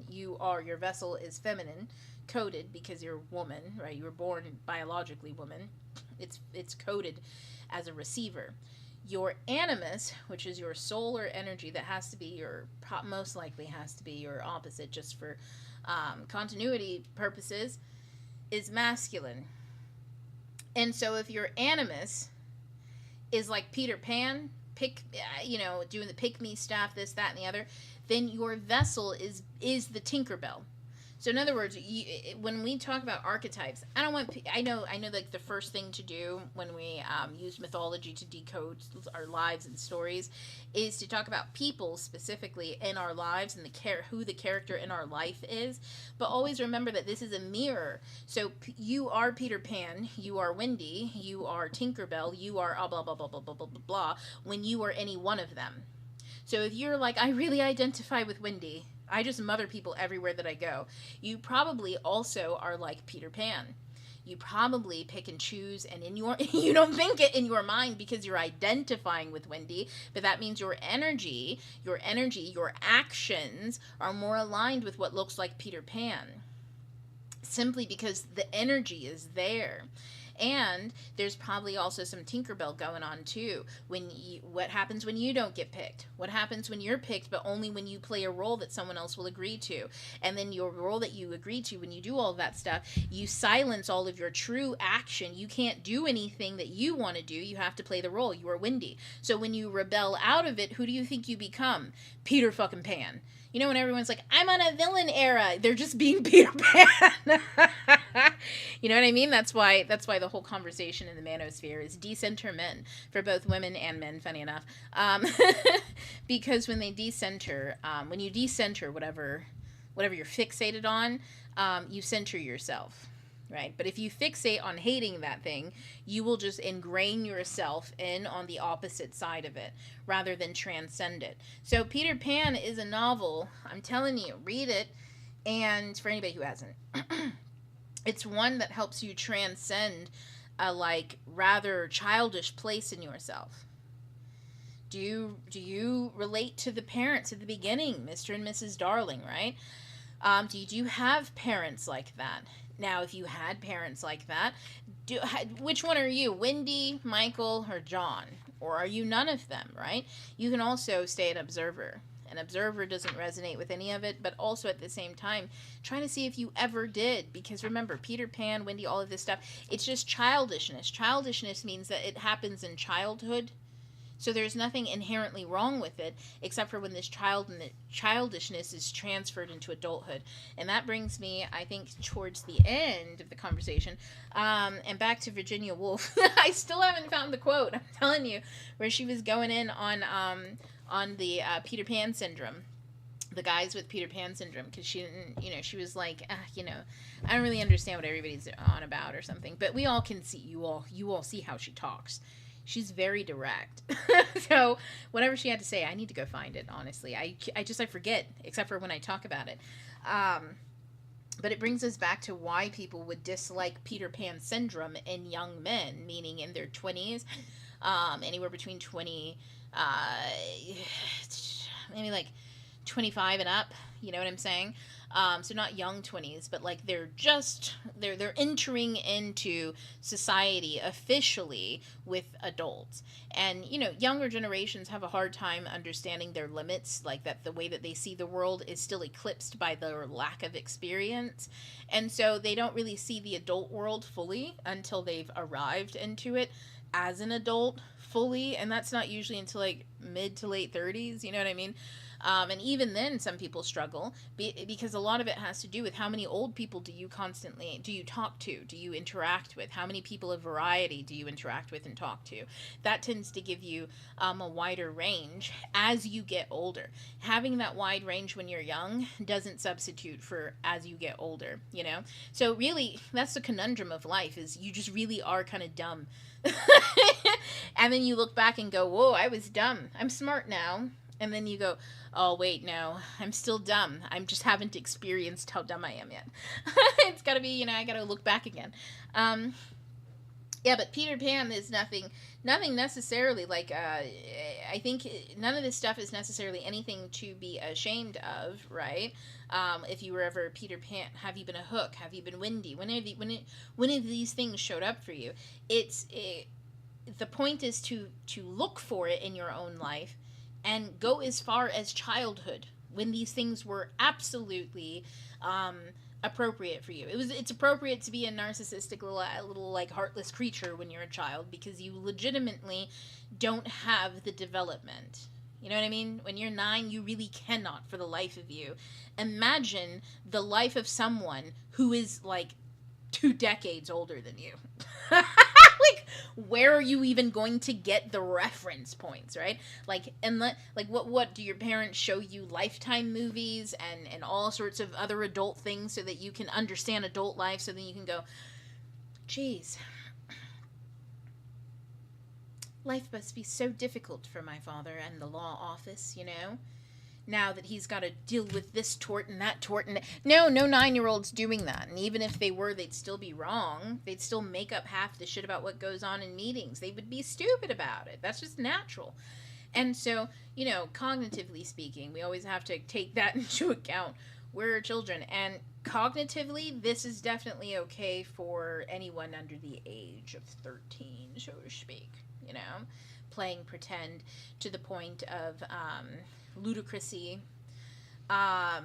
your vessel is feminine coded, because you're a woman, right? You were born biologically woman. It's coded as a receiver. Your animus, which is your soul or energy, that has to be most likely has to be your opposite, just for continuity purposes, is masculine. And so if your animus is like Peter Pan, doing the pick-me stuff, this, that, and the other, then your vessel is the Tinkerbell. So in other words, when we talk about archetypes, I know like the first thing to do when we use mythology to decode our lives and stories is to talk about people specifically in our lives and who the character in our life is. But always remember that this is a mirror. So you are Peter Pan, you are Wendy, you are Tinkerbell, you are blah blah blah blah blah blah blah blah, when you are any one of them. So if you're like, I really identify with Wendy, I just mother people everywhere that I go, you probably also are like Peter Pan. You probably pick and choose, and in your you don't think it in your mind because you're identifying with Wendy, but that means your energy, your actions are more aligned with what looks like Peter Pan, simply because the energy is there. And there's probably also some Tinkerbell going on too. What happens when you don't get picked? What happens when you're picked, but only when you play a role that someone else will agree to? And then your role that you agree to, when you do all of that stuff, you silence all of your true action. You can't do anything that you want to do. You have to play the role. You are Wendy. So when you rebel out of it, who do you think you become? Peter fucking Pan. You know, when everyone's like, I'm on a villain era, they're just being Peter Pan. You know what I mean? That's why the whole conversation in the manosphere is decenter men, for both women and men, funny enough. Because when they decenter, when you decenter whatever you're fixated on, you center yourself. Right? But if you fixate on hating that thing, you will just ingrain yourself in on the opposite side of it rather than transcend it. So Peter Pan is a novel. I'm telling you, read it. And for anybody who hasn't, it's one that helps you transcend a rather childish place in yourself. Do you relate to the parents at the beginning, Mr. and Mrs. Darling, right? Do you have parents like that? Now, if you had parents like that, which one are you? Wendy, Michael, or John? Or are you none of them, right? You can also stay an observer. An observer doesn't resonate with any of it, but also at the same time, trying to see if you ever did. Because remember, Peter Pan, Wendy, all of this stuff, it's just childishness. Childishness means that it happens in childhood. So there's nothing inherently wrong with it, except for when this childishness is transferred into adulthood. And that brings me, I think, towards the end of the conversation, and back to Virginia Woolf. I still haven't found the quote, I'm telling you, where she was going in on the Peter Pan syndrome. The guys with Peter Pan syndrome, because she didn't, she was like, I don't really understand what everybody's on about or something. But we all can see, you all see how she talks. She's very direct. So whatever she had to say, I need to go find it, honestly. I forget, except for when I talk about it. But it brings us back to why people would dislike Peter Pan syndrome in young men, meaning in their 20s, anywhere between 20, maybe like 25 and up, you know what I'm saying? So not young 20s, but they're entering into society officially with adults. And, younger generations have a hard time understanding their limits, like that the way that they see the world is still eclipsed by their lack of experience. And so they don't really see the adult world fully until they've arrived into it as an adult fully. And that's not usually until like mid to late 30s, you know what I mean? And even then, some people struggle because a lot of it has to do with how many old people do you talk to, do you interact with, how many people of variety do you interact with and talk to. That tends to give you a wider range as you get older. Having that wide range when you're young doesn't substitute for as you get older, So really, that's the conundrum of life, is you just really are kind of dumb. And then you look back and go, whoa, I was dumb. I'm smart now. And then you go, oh, wait, no, I'm still dumb. I just haven't experienced how dumb I am yet. It's got to be, I got to look back again. Yeah, but Peter Pan is nothing necessarily like, I think none of this stuff is necessarily anything to be ashamed of, right? If you were ever Peter Pan, have you been a Hook? Have you been Wendy? When have these things showed up for you? The point is to look for it in your own life and go as far as childhood, when these things were absolutely appropriate for you. It's appropriate to be a narcissistic little like heartless creature when you're a child, because you legitimately don't have the development. You know what I mean? When you're 9, you really cannot, for the life of you, imagine the life of someone who is like 2 decades older than you. Like, where are you even going to get the reference points, right? What do your parents show you? Lifetime movies and all sorts of other adult things so that you can understand adult life, so then you can go, geez, life must be so difficult for my father and the law office, now that he's got to deal with this tort and that tort. And no 9-year-old's doing that. And even if they were, they'd still be wrong. They'd still make up half the shit about what goes on in meetings. They would be stupid about it. That's just natural. And so, cognitively speaking, we always have to take that into account. We're children, and cognitively, this is definitely okay for anyone under the age of 13, so to speak, playing pretend to the point of ludicrousy. I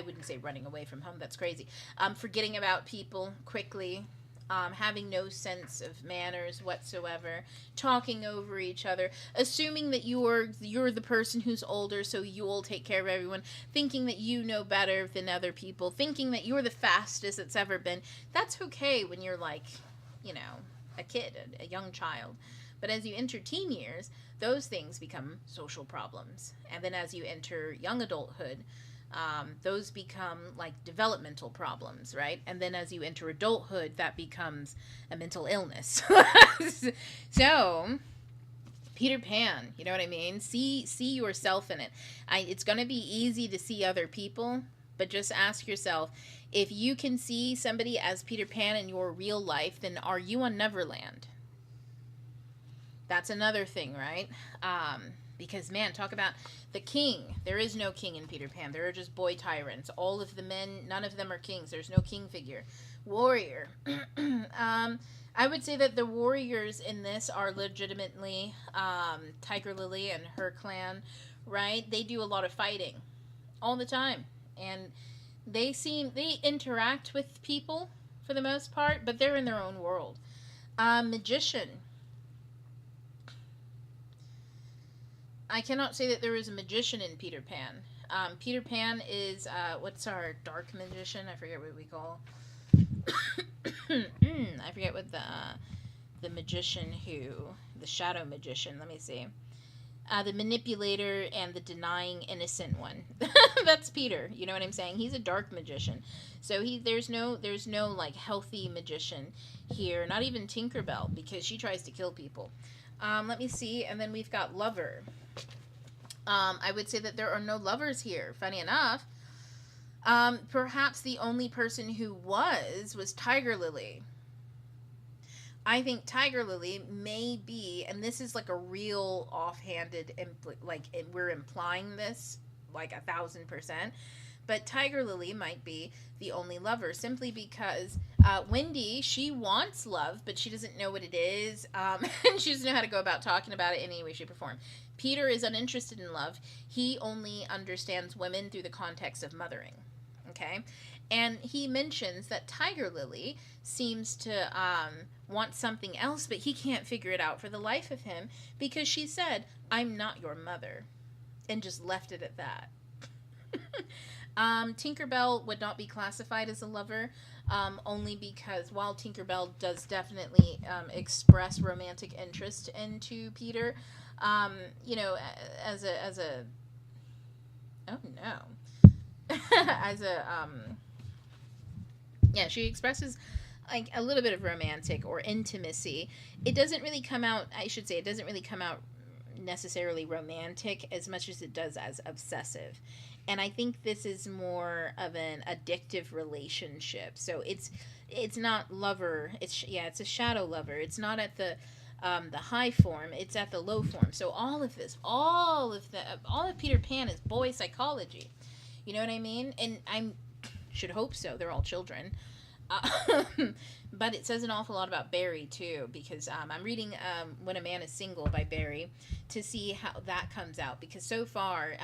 wouldn't say running away from home, that's crazy. Forgetting about people quickly, having no sense of manners whatsoever, talking over each other, assuming that you're the person who's older, so you'll take care of everyone, thinking that you know better than other people, thinking that you're the fastest it's ever been. That's okay when you're like, a kid, a young child. But as you enter teen years, those things become social problems. And then as you enter young adulthood, those become like developmental problems, right? And then as you enter adulthood, that becomes a mental illness. So, Peter Pan, you know what I mean? See yourself in it. It's going to be easy to see other people, but just ask yourself, if you can see somebody as Peter Pan in your real life, then are you on Neverland? That's another thing, right? Because, man, talk about the king. There is no king in Peter Pan. There are just boy tyrants. All of the men, none of them are kings. There's no king figure. Warrior. I would say that the warriors in this are legitimately Tiger Lily and her clan, right? They do a lot of fighting all the time. And they interact with people for the most part, but they're in their own world. Magician. I cannot say that there is a magician in Peter Pan. Peter Pan is, what's our dark magician? I forget what we call. I forget what the magician the shadow magician, let me see. The manipulator and the denying innocent one. That's Peter, you know what I'm saying? He's a dark magician. So there's no like healthy magician here, not even Tinkerbell, because she tries to kill people. Let me see, and then we've got lover. I would say that there are no lovers here, funny enough. Perhaps the only person who was Tiger Lily. I think Tiger Lily may be, and this is like a real offhanded, we're implying this like 1,000%, but Tiger Lily might be the only lover, simply because Wendy, she wants love, but she doesn't know what it is, and she doesn't know how to go about talking about it in any way, shape, or form. Peter is uninterested in love. He only understands women through the context of mothering, okay? And he mentions that Tiger Lily seems to want something else, but he can't figure it out for the life of him, because she said, "I'm not your mother," and just left it at that. Tinkerbell would not be classified as a lover, only because while Tinkerbell does definitely express romantic interest into Peter, as a oh no, she expresses like a little bit of romantic or intimacy. It doesn't really come out necessarily romantic as much as it does as obsessive. And I think this is more of an addictive relationship. So it's not lover. It's a shadow lover. It's not at the high form. It's at the low form. So all of Peter Pan is boy psychology. You know what I mean? And I should hope so. They're all children. But it says an awful lot about Barry too, because I'm reading When a Man is Single by Barry to see how that comes out, because so far,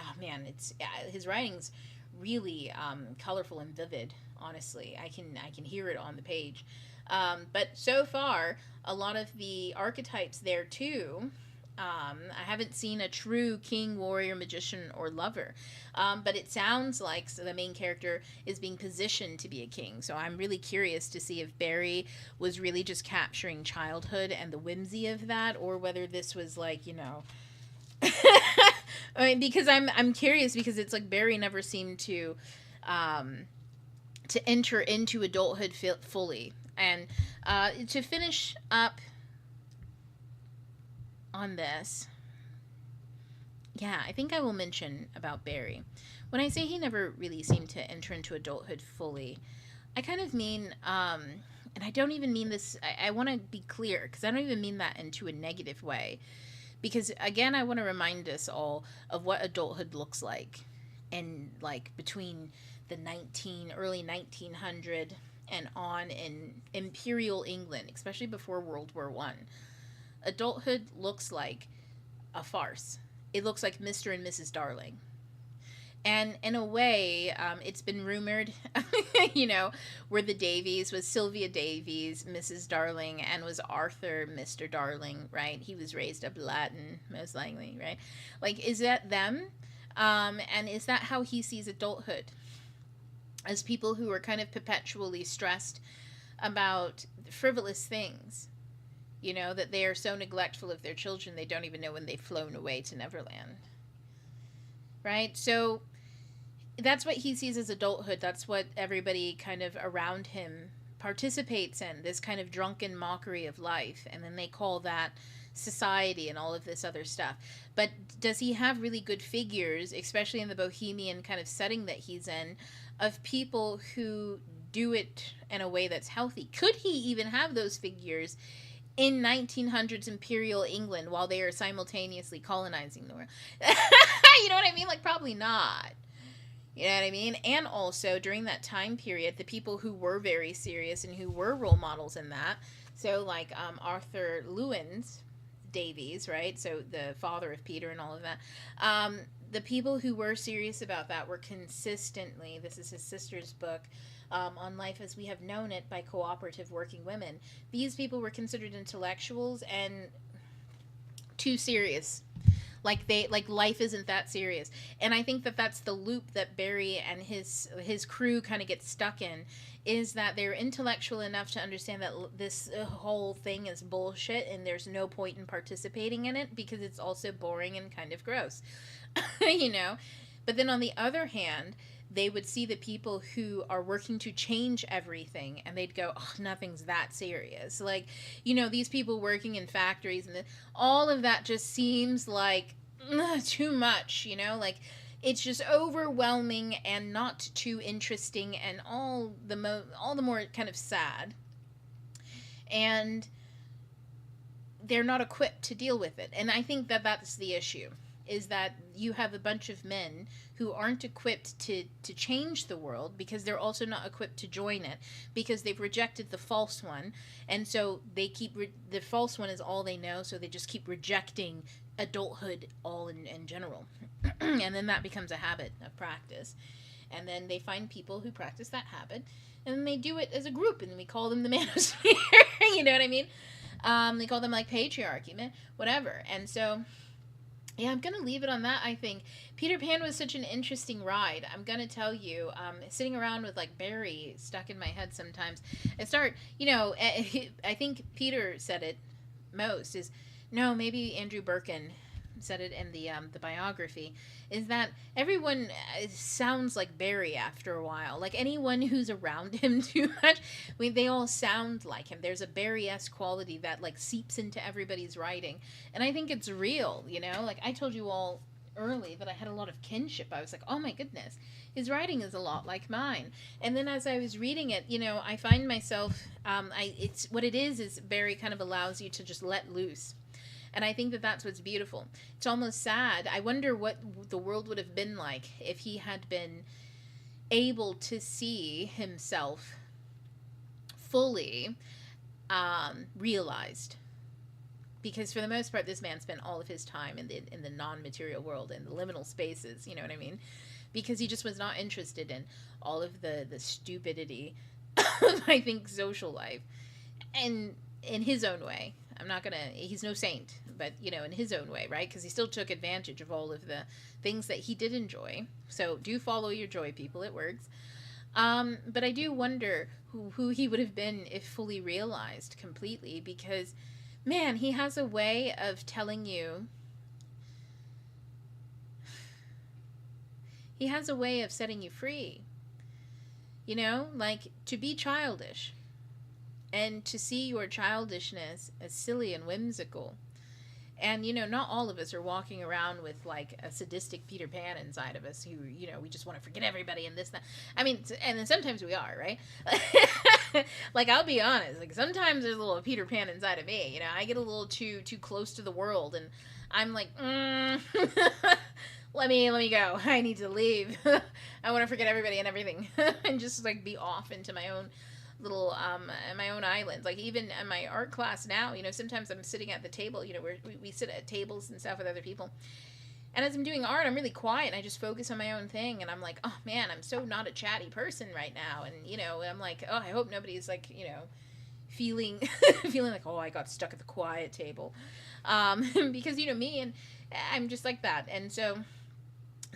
his writing's really colorful and vivid. Honestly, I can hear it on the page. But so far, a lot of the archetypes there too. I haven't seen a true king, warrior, magician, or lover. But it sounds like the main character is being positioned to be a king. So I'm really curious to see if Barry was really just capturing childhood and the whimsy of that, or whether this was like, I mean, because I'm curious, because it's like Barry never seemed to enter into adulthood fully. And to finish up on this, Yeah, I think I will mention about Barry. When I say he never really seemed to enter into adulthood fully, I kind of mean, and I don't even mean this, I want to be clear because I don't even mean that into a negative way. Because again, I want to remind us all of what adulthood looks like. And like between the early 1900 and on in Imperial England, especially before World War One, adulthood looks like a farce. It looks like Mr. and Mrs. Darling. And in a way, it's been rumored, you know, were the Davies, was Sylvia Davies Mrs. Darling, and was Arthur Mr. Darling, right? He was raised up Latin, most likely, right? Like, is that them? And is that how he sees adulthood? As people who are kind of perpetually stressed about frivolous things, you know, that they are so neglectful of their children they don't even know when they've flown away to Neverland, right? So that's what he sees as adulthood. That's what everybody kind of around him participates in, this kind of drunken mockery of life. And then they call that society and all of this other stuff. But does he have really good figures, especially in the bohemian kind of setting that he's in, of people who do it in a way that's healthy? Could he even have those figures in 1900s Imperial England while they are simultaneously colonizing the world? You know what I mean? Like, probably not. You know what I mean? And also, during that time period, the people who were very serious and who were role models in that, so like Arthur Lewins Davies, right? So the father of Peter and all of that. The people who were serious about that were consistently, this is his sister's book, on life as we have known it by cooperative working women. These people were considered intellectuals and too serious. Like life isn't that serious. And I think that that's the loop that Barry and his crew kind of get stuck in, is that they're intellectual enough to understand that this whole thing is bullshit and there's no point in participating in it because it's also boring and kind of gross. You know? But then on the other hand, they would see the people who are working to change everything and they'd go, oh, nothing's that serious. Like, you know, these people working in factories and all of that just seems like too much, you know? Like, it's just overwhelming and not too interesting and all the more kind of sad. And they're not equipped to deal with it. And I think that that's the issue, is that you have a bunch of men who aren't equipped to change the world because they're also not equipped to join it because they've rejected the false one. And so they keep, the false one is all they know, so they just keep rejecting adulthood all in general. And then that becomes a habit of practice. And then they find people who practice that habit, and then they do it as a group, and we call them the manosphere. You know what I mean? They call them like patriarchy, whatever. And so, yeah, I'm going to leave it on that, I think. Peter Pan was such an interesting ride. I'm going to tell you, sitting around with, like, Barry stuck in my head sometimes. I start, you know, I think Peter said it most, is, no, maybe Andrew Birkin said it in the biography, is that everyone sounds like Barry after a while. Like, anyone who's around him too much, they all sound like him. There's a Barry-esque quality that, like, seeps into everybody's writing. And I think it's real, you know? Like, I told you all early that I had a lot of kinship. I was like, oh my goodness, his writing is a lot like mine. And then as I was reading it, you know, I find myself, it's what it is Barry kind of allows you to just let loose. And I think that that's what's beautiful. It's almost sad. I wonder what the world would have been like if he had been able to see himself fully realized. Because for the most part, this man spent all of his time in the non-material world, in the liminal spaces, you know what I mean? Because he just was not interested in all of the stupidity of, I think, social life. And in his own way. He's no saint, but, you know, in his own way, right? Because he still took advantage of all of the things that he did enjoy. So do follow your joy, people. It works. But I do wonder who he would have been if fully realized completely, because, man, he has a way of telling you, he has a way of setting you free. You know, like, to be childish. And to see your childishness as silly and whimsical. And, not all of us are walking around with like a sadistic Peter Pan inside of us who, we just want to forget everybody and this, that. I mean, and then sometimes we are, right? Like, I'll be honest, like sometimes there's a little Peter Pan inside of me. I get a little too close to the world, and I'm like, let me go. I need to leave. I want to forget everybody and everything and just like be off into my own little my own islands. Like, even in my art class now, sometimes I'm sitting at the table, where we sit at tables and stuff with other people, and as I'm doing art, I'm really quiet and I just focus on my own thing, and I'm like, oh man, I'm so not a chatty person right now. And I'm like, oh, I hope nobody's like, feeling feeling like, oh, I got stuck at the quiet table, because me, and I'm just like that. And so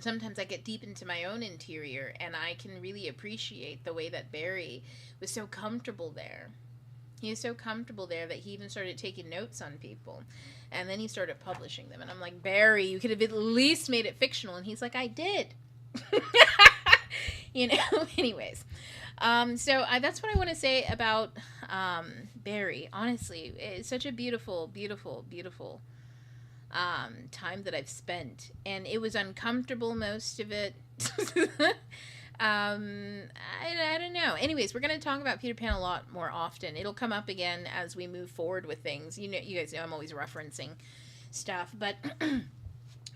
sometimes I get deep into my own interior, and I can really appreciate the way that Barry was so comfortable there. He was so comfortable there that he even started taking notes on people, and then he started publishing them. And I'm like, Barry, you could have at least made it fictional. And he's like, I did. Anyways. So that's what I want to say about Barry. Honestly, it's such a beautiful, beautiful, beautiful time that I've spent, and it was uncomfortable, most of it. I don't know. Anyways, we're going to talk about Peter Pan a lot more often. It'll come up again as we move forward with things. You guys know I'm always referencing stuff, but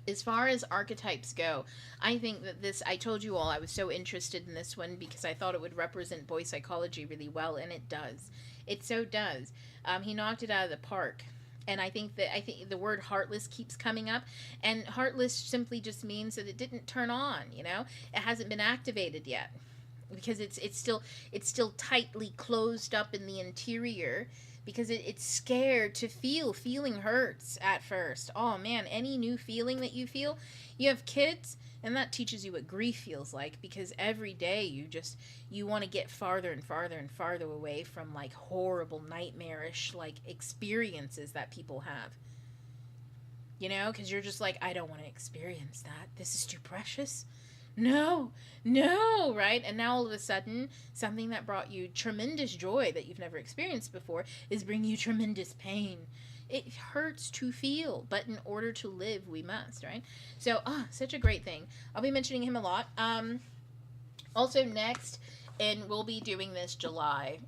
as far as archetypes go, I think that I told you all I was so interested in this one because I thought it would represent boy psychology really well, and it does. It so does. He knocked it out of the park. And I think the word heartless keeps coming up, and heartless simply just means that it didn't turn on. It hasn't been activated yet, because it's still tightly closed up in the interior, because it's scared to feel. Feeling hurts at first. Oh man, any new feeling that you feel, you have kids, and that teaches you what grief feels like, because every day you want to get farther and farther and farther away from like horrible, nightmarish like experiences that people have. Because you're just like, I don't want to experience that. This is too precious. No, right? And now all of a sudden, something that brought you tremendous joy that you've never experienced before is bringing you tremendous pain. It hurts to feel, but in order to live, we must, right? So, such a great thing. I'll be mentioning him a lot. Also next, and we'll be doing this July,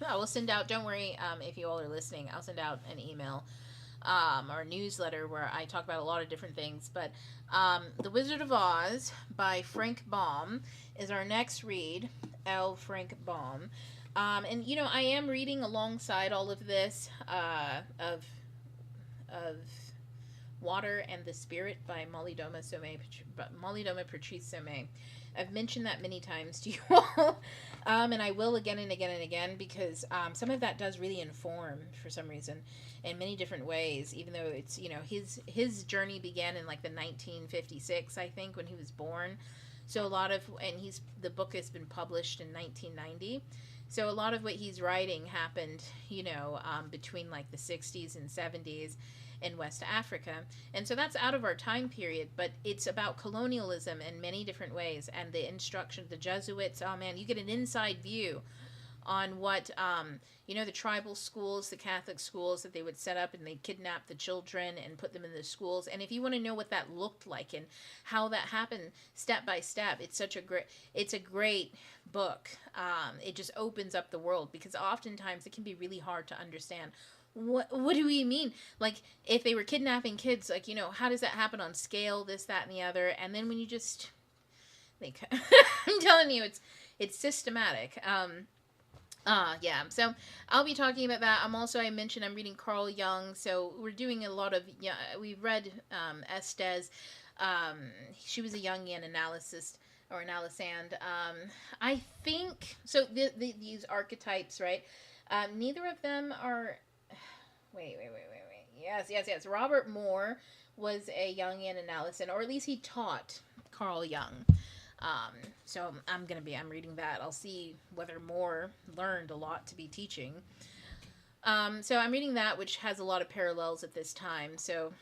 I will send out, don't worry, if you all are listening, I'll send out an email or a newsletter where I talk about a lot of different things. But The Wizard of Oz by Frank Baum is our next read. L. Frank Baum. And, I am reading alongside all of this of Water and the Spirit by Molly-Doma Patrice Somé. I've mentioned that many times to you all, and I will again and again and again, because some of that does really inform, for some reason, in many different ways, even though it's, his journey began in like the 1956, I think, when he was born. So the book has been published in 1990. So a lot of what he's writing happened, between like the 60s and 70s in West Africa. And so that's out of our time period, but it's about colonialism in many different ways, and the instruction, the Jesuits, oh man, you get an inside view on what, the tribal schools, the Catholic schools that they would set up, and they'd kidnap the children and put them in the schools. And if you want to know what that looked like and how that happened step by step, it's a great book. It just opens up the world, because oftentimes it can be really hard to understand. What do we mean? Like, if they were kidnapping kids, like, how does that happen on scale, this, that, and the other? And then when you just, like, I'm telling you, it's systematic. Yeah, so I'll be talking about that. I mentioned I'm reading Carl Jung, so we're doing a lot of, we've read Estes. She was a Jungian analyst, and I think, so these archetypes, right? Neither of them are, wait. Yes. Robert Moore was a Jungian analyst, or at least he taught Carl Jung. So I'm reading that. I'll see whether Moore learned a lot to be teaching. So I'm reading that, which has a lot of parallels at this time. So,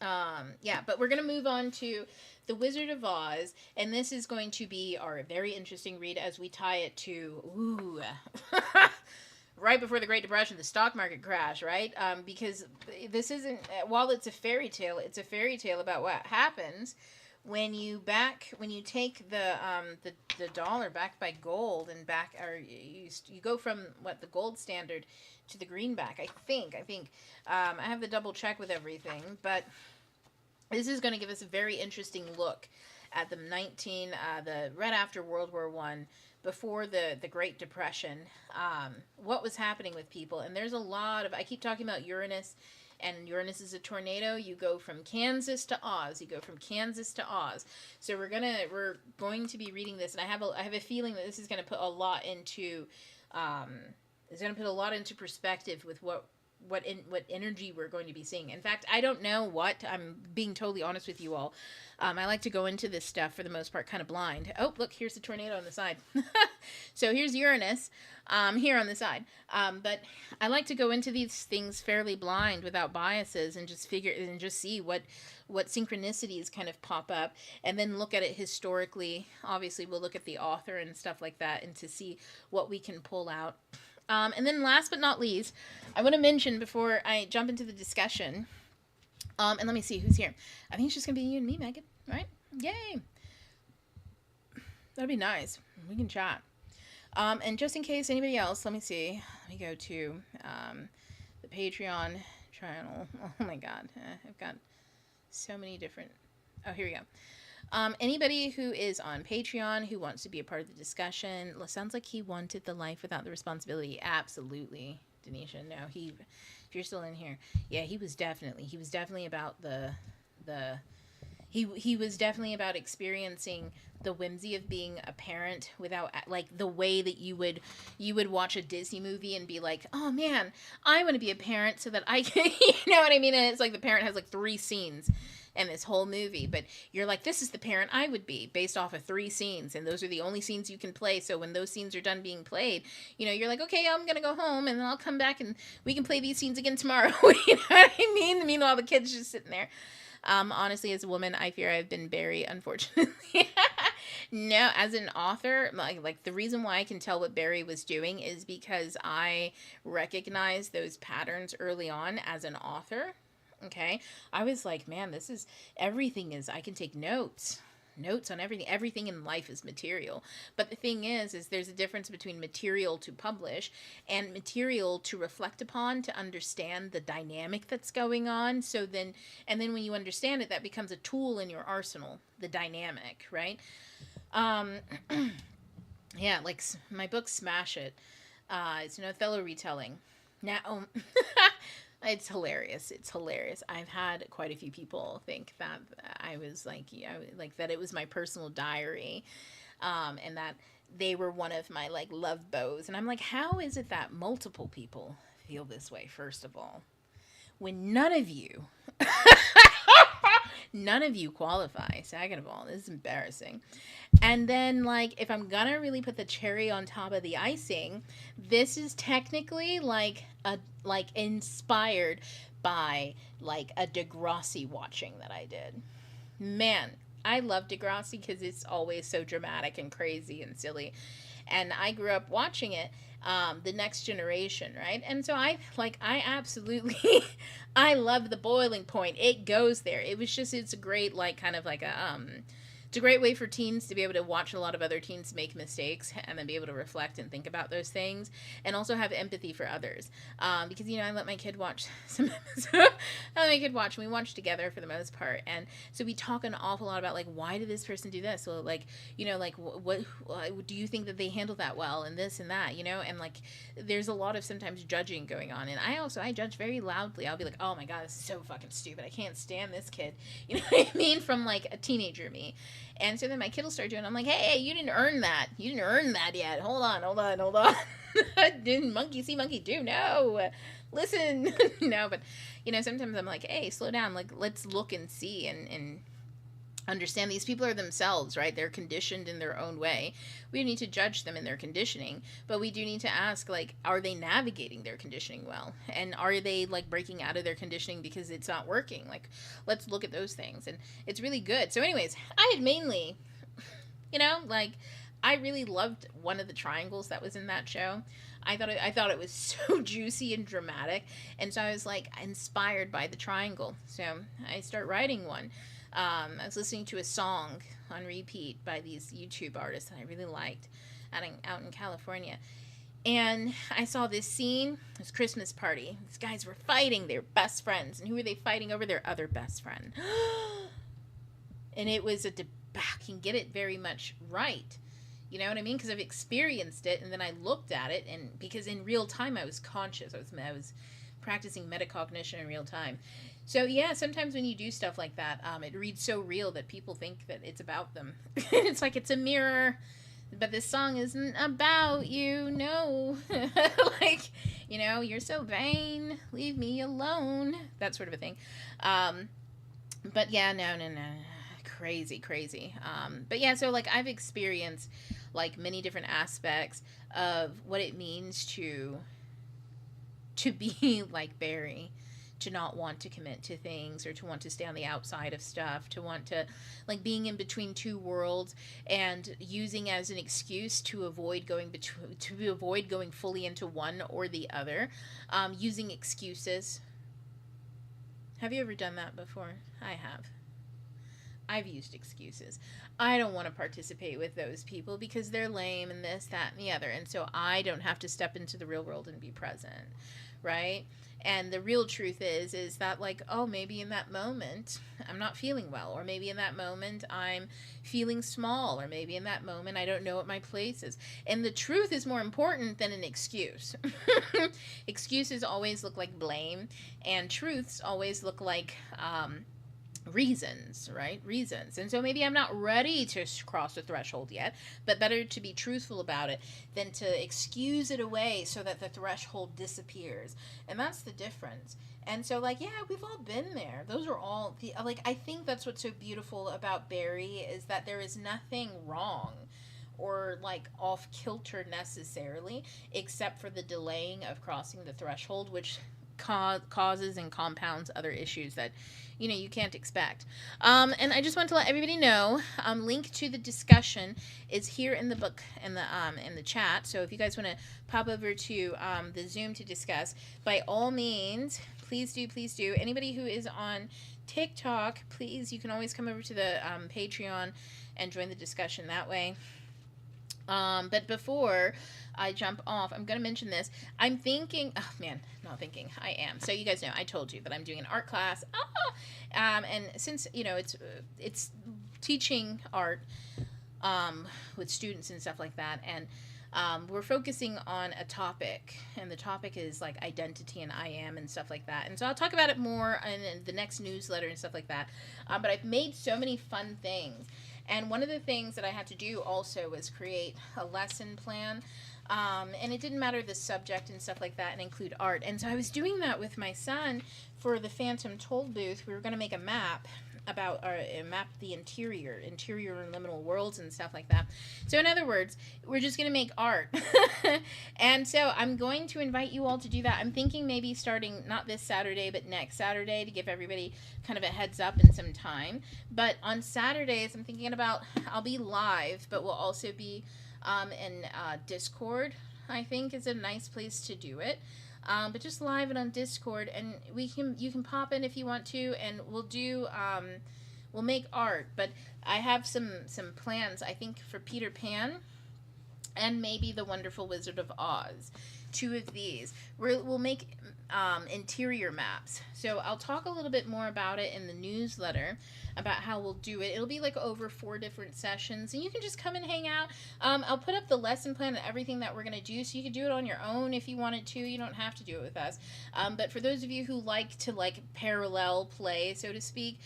but we're going to move on to The Wizard of Oz, and this is going to be our very interesting read as we tie it to, right before the Great Depression, the stock market crash, right? Because this isn't, while it's a fairy tale about what happens when you take the dollar backed by gold and you go from what the gold standard to the greenback. I have to double check with everything, but this is going to give us a very interesting look at the right after World War One, before the Great Depression, what was happening with people. And there's a lot of, I keep talking about Uranus, and Uranus is a tornado. You go from Kansas to Oz. So we're going to be reading this, and I have a feeling that this is going to put a lot into perspective with what energy we're going to be seeing. In fact, I don't know what. I'm being totally honest with you all. I like to go into this stuff for the most part kind of blind. Oh, look, here's the tornado on the side. So here's Uranus here on the side. But I like to go into these things fairly blind, without biases, and just see what synchronicities kind of pop up, and then look at it historically. Obviously, we'll look at the author and stuff like that, and to see what we can pull out. And then last but not least, I want to mention before I jump into the discussion, and let me see who's here. I think it's just going to be you and me, Megan, right? Yay! That'd be nice. We can chat. And just in case anybody else, let me see. Let me go to the Patreon channel. Oh my God. I've got so many different... Oh, here we go. Anybody who is on Patreon who wants to be a part of the discussion, sounds like he wanted the life without the responsibility. Absolutely, Denisha. No, if you're still in here, yeah, he was definitely about he was definitely about experiencing the whimsy of being a parent without, like, the way that you would watch a Disney movie and be like, oh man, I want to be a parent so that I can, you know what I mean? And it's like the parent has like 3 scenes in this whole movie, but you're like, this is the parent I would be, based off of 3 scenes, and those are the only scenes you can play. So when those scenes are done being played, you're like, okay, I'm gonna go home and then I'll come back and we can play these scenes again tomorrow. You know what I mean? Meanwhile, the kid's just sitting there. Honestly, as a woman, I fear I've been very, unfortunately. No, as an author, like the reason why I can tell what Barry was doing is because I recognized those patterns early on as an author. Okay, I was like, man, everything is, I can take notes on everything. Everything in life is material. But the thing is there's a difference between material to publish and material to reflect upon, to understand the dynamic that's going on. And then when you understand it, that becomes a tool in your arsenal, the dynamic, right? Yeah, like my book, Smash It. It's an Othello retelling. Now, it's hilarious. I've had quite a few people think that I was like that it was my personal diary, and that they were one of my like love bows. And I'm like, how is it that multiple people feel this way, first of all, when none of you qualify? Second of all, this is embarrassing. And then, like, if I'm gonna really put the cherry on top of the icing, this is technically like inspired by like a Degrassi watching that I did. Man, I love Degrassi because it's always so dramatic and crazy and silly. And I grew up watching it, The Next Generation, right? And so I absolutely, I love The Boiling Point. It goes there. It's a great, like, kind of like it's a great way for teens to be able to watch a lot of other teens make mistakes and then be able to reflect and think about those things, and also have empathy for others. Because, I let my kid watch some episodes. And we watch together for the most part. And so we talk an awful lot about, like, why did this person do this? Well, like, like, what do you think that they handled that well, and this and that, and like, there's a lot of sometimes judging going on. And I judge very loudly. I'll be like, oh my God, this is so fucking stupid. I can't stand this kid. You know what I mean? From like a teenager me. And so then my kid will start doing it. I'm like, hey, you didn't earn that. You didn't earn that yet. Hold on. Didn't monkey see, monkey do? No. Listen. No, but, sometimes I'm like, hey, slow down. Like, let's look and see and understand these people are themselves, right? They're conditioned in their own way. We don't need to judge them in their conditioning, but we do need to ask, like, are they navigating their conditioning well? And are they, like, breaking out of their conditioning because it's not working? Like, let's look at those things. And it's really good. So anyways, I had mainly, I really loved one of the triangles that was in that show. I thought it was so juicy and dramatic, and so I was like inspired by the triangle. So I start writing one. I was listening to a song on repeat by these YouTube artists that I really liked out in California. And I saw this scene, this Christmas party. These guys were fighting, they were best friends. And who were they fighting over? Their other best friend. And it was I can get it very much right. You know what I mean? Because I've experienced it, and then I looked at it, and because in real time I was conscious. I was practicing metacognition in real time. So yeah, sometimes when you do stuff like that, it reads so real that people think that it's about them. It's like it's a mirror, but this song isn't about you. No, like, you know, you're so vain. Leave me alone. That sort of a thing. But yeah, no. Crazy. But yeah, so like I've experienced like many different aspects of what it means to be like Barry, to not want to commit to things, or to want to stay on the outside of stuff, to want to like being in between two worlds and using as an excuse to avoid going fully into one or the other, using excuses. Have you ever done that before? I have. I've used excuses. I don't want to participate with those people because they're lame and this, that, and the other. And so I don't have to step into the real world and be present, right? And the real truth is that like, oh, maybe in that moment I'm not feeling well, or maybe in that moment I'm feeling small, or maybe in that moment I don't know what my place is. And the truth is more important than an excuse. Excuses always look like blame, and truths always look like reasons, right? Reasons. And so maybe I'm not ready to cross the threshold yet, but better to be truthful about it than to excuse it away so that the threshold disappears. And that's the difference. And so like, yeah, we've all been there. Those are all the, like, I think that's what's so beautiful about Barry, is that there is nothing wrong or like off kilter necessarily, except for the delaying of crossing the threshold, which causes and compounds other issues that you can't expect. And I just want to let everybody know, link to the discussion is here in the book, in the chat. So if you guys want to pop over to the Zoom to discuss, by all means, please do. Anybody who is on TikTok, please, you can always come over to the Patreon and join the discussion that way. But before I jump off, I'm going to mention this. I'm thinking, not thinking, I am. So you guys know, I told you that I'm doing an art class. And since, it's teaching art with students and stuff like that. And we're focusing on a topic, and the topic is like identity and I am and stuff like that. And so I'll talk about it more in the next newsletter and stuff like that. But I've made so many fun things. And one of the things that I had to do also was create a lesson plan. And it didn't matter the subject and stuff like that, and include art. And so I was doing that with my son for the Phantom Toll booth. We were going to make a map about map the interior and liminal worlds and stuff like that. So in other words, we're just going to make art. And so I'm going to invite you all to do that. I'm thinking maybe starting not this Saturday, but next Saturday, to give everybody kind of a heads up and some time. But on Saturdays, I'm thinking about, I'll be live, but we'll also be in Discord, I think, is a nice place to do it. But just live it on Discord, and you can pop in if you want to, and we'll make art. But I have some plans, I think, for Peter Pan and maybe The Wonderful Wizard of Oz. Two of these. We'll make interior maps. So I'll talk a little bit more about it in the newsletter, about how we'll do it. It'll be like over 4 different sessions, and you can just come and hang out. I'll put up the lesson plan and everything that we're going to do, so you can do it on your own if you wanted to. You don't have to do it with us. But for those of you who like to like parallel play, so to speak,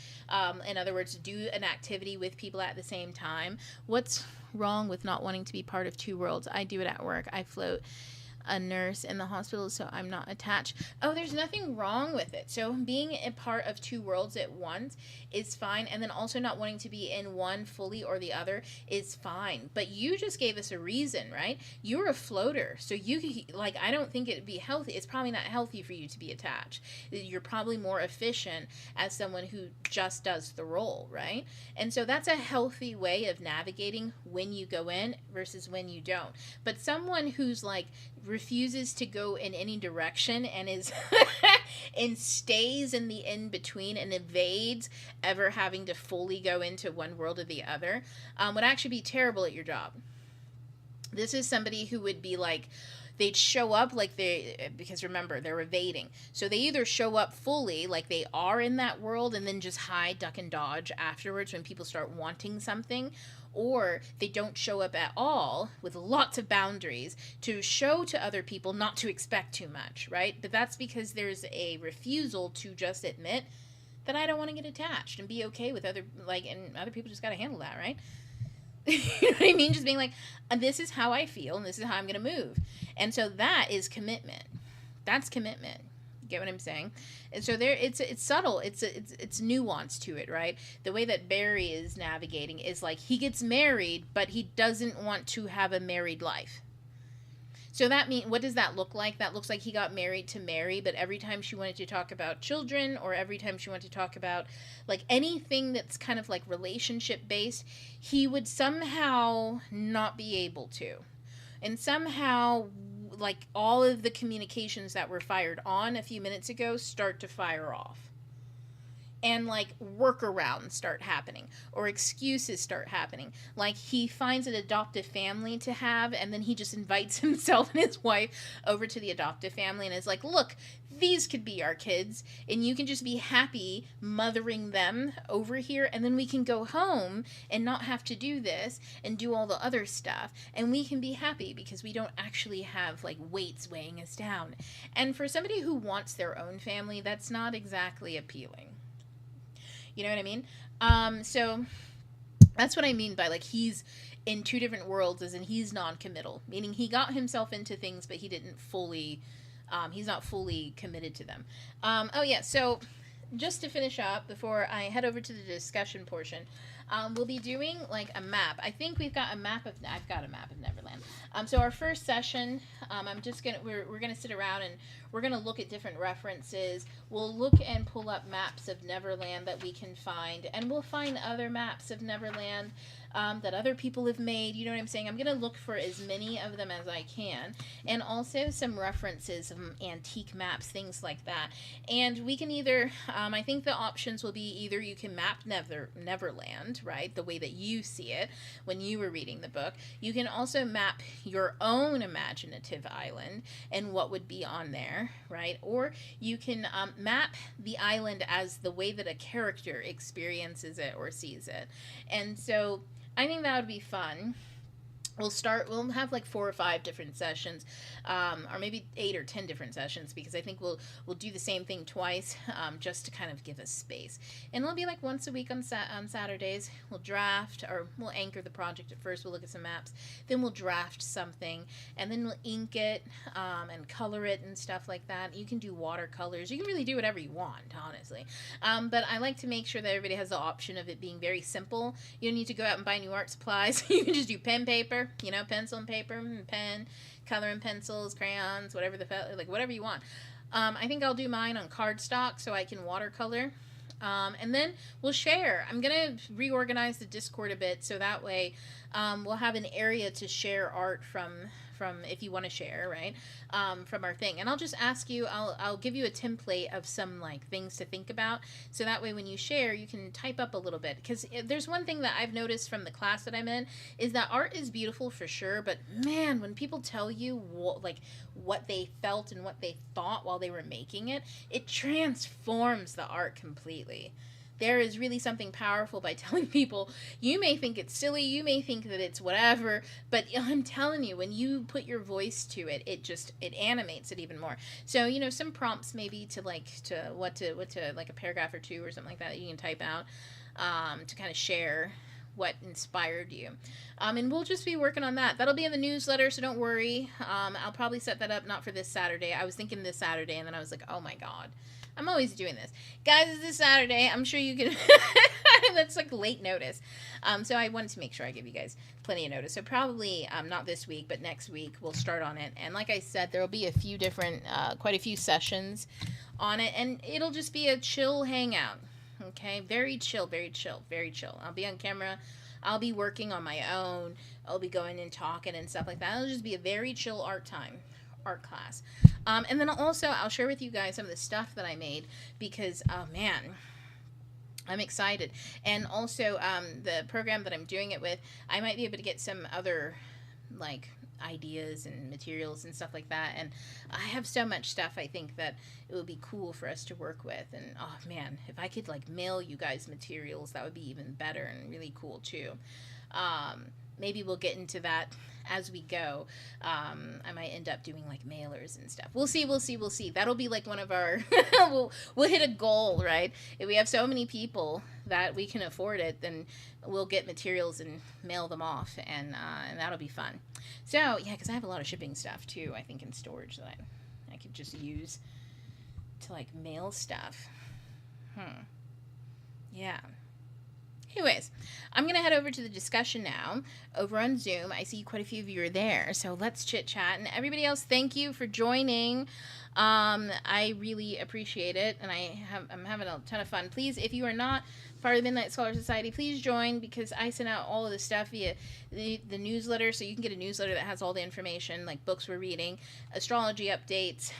in other words, do an activity with people at the same time, what's wrong with not wanting to be part of two worlds? I do it at work. I float a nurse in the hospital, so I'm not attached. Oh, there's nothing wrong with it. So being a part of two worlds at once is fine, and then also not wanting to be in one fully or the other is fine. But you just gave us a reason, right? You're a floater, so you like, I don't think it'd be healthy. It's probably not healthy for you to be attached. You're probably more efficient as someone who just does the role, right? And so that's a healthy way of navigating when you go in versus when you don't. But someone who's like refuses to go in any direction and is and stays in the in between and evades ever having to fully go into one world or the other, would actually be terrible at your job. This is somebody who would be like, they'd show up like because remember, they're evading. So they either show up fully, like they are in that world, and then just hide, duck, and dodge afterwards when people start wanting something, or they don't show up at all with lots of boundaries to show to other people not to expect too much, right? But that's because there's a refusal to just admit that I don't want to get attached and be okay with other, like, and other people just got to handle that, right? You know what I mean? Just being like, this is how I feel and this is how I'm going to move. And so that is commitment. That's commitment. Get what I'm saying? And so there, it's subtle. It's nuance to it, right? The way that Barry is navigating is like he gets married, but he doesn't want to have a married life. So that means, what does that look like? That looks like he got married to Mary, but every time she wanted to talk about children, or every time she wanted to talk about like anything that's kind of like relationship based, he would somehow not be able to. And somehow, like, all of the communications that were fired on a few minutes ago start to fire off. And, like, workarounds start happening, or excuses start happening. Like, he finds an adoptive family to have, and then he just invites himself and his wife over to the adoptive family and is like, look, these could be our kids, and you can just be happy mothering them over here, and then we can go home and not have to do this and do all the other stuff, and we can be happy because we don't actually have, like, weights weighing us down. And for somebody who wants their own family, that's not exactly appealing. You know what I mean? So that's what I mean by, like, he's in two different worlds, as in he's non-committal, meaning he got himself into things, but he didn't fully, he's not fully committed to them. Oh yeah, so just to finish up before I head over to the discussion portion, we'll be doing like a map. I think we've got a map of, I've got a map of Neverland. So our first session, we're gonna sit around and we're gonna look at different references. We'll look and pull up maps of Neverland that we can find, and we'll find other maps of Neverland that other people have made. You know what I'm saying? I'm going to look for as many of them as I can, and also some references of antique maps, things like that. And we can either, I think the options will be either you can map Neverland, right, the way that you see it when you were reading the book. You can also map your own imaginative island and what would be on there, right? Or you can map the island as the way that a character experiences it or sees it. And so I think that would be fun. We'll have like 4 or 5 different sessions, or maybe 8 or 10 different sessions, because I think we'll do the same thing twice, just to kind of give us space. And it'll be like once a week on Saturdays. We'll draft, or we'll anchor the project at first. We'll look at some maps, then we'll draft something, and then we'll ink it, and color it and stuff like that. You can do watercolors. You can really do whatever you want, honestly. But I like to make sure that everybody has the option of it being very simple. You don't need to go out and buy new art supplies. You can just do pen, paper, pencil and paper, pen, color and pencils, crayons, whatever whatever you want. I think I'll do mine on cardstock so I can watercolor. And then we'll share. I'm going to reorganize the Discord a bit so that way we'll have an area to share art from if you want to share, right, from our thing. And I'll just ask you, I'll give you a template of some like things to think about, so that way when you share you can type up a little bit, because there's one thing that I've noticed from the class that I'm in is that art is beautiful for sure, but man, when people tell you what they felt and what they thought while they were making it, it transforms the art completely. There is really something powerful by telling people, you may think it's silly, you may think that it's whatever, but I'm telling you, when you put your voice to it, it animates it even more. So, some prompts maybe to what like a paragraph or 2 or something like that you can type out, to kind of share what inspired you. And we'll just be working on that. That'll be in the newsletter, so don't worry. I'll probably set that up not for this Saturday. I was thinking this Saturday, and then I was like, oh my God. I'm always doing this. Guys, it's this Saturday. I'm sure you can... That's like late notice. So I wanted to make sure I give you guys plenty of notice. So probably not this week, but next week we'll start on it. And like I said, there will be a few different, quite a few sessions on it. And it'll just be a chill hangout. Okay? Very chill, very chill, very chill. I'll be on camera. I'll be working on my own. I'll be going and talking and stuff like that. It'll just be a very chill art time. art class. And then also, I'll share with you guys some of the stuff that I made because, oh man, I'm excited. And also, the program that I'm doing it with, I might be able to get some other, like, ideas and materials and stuff like that. And I have so much stuff I think that it would be cool for us to work with. And oh man, if I could like mail you guys materials, that would be even better and really cool too. Um, Maybe we'll get into that as we go. I might end up doing like mailers and stuff. We'll see. We'll see. We'll see. That'll be like one of our. We'll hit a goal, right? If we have so many people that we can afford it, then we'll get materials and mail them off, and that'll be fun. So yeah, because I have a lot of shipping stuff too. I think in storage that I could just use to like mail stuff. Yeah. Anyways, I'm going to head over to the discussion now over on Zoom. I see quite a few of you are there, so let's chit chat. And everybody else, thank you for joining. I really appreciate it, and I'm having a ton of fun. Please, if you are not part of the Midnight Scholar Society, please join because I send out all of this stuff via the newsletter, so you can get a newsletter that has all the information, like books we're reading, astrology updates,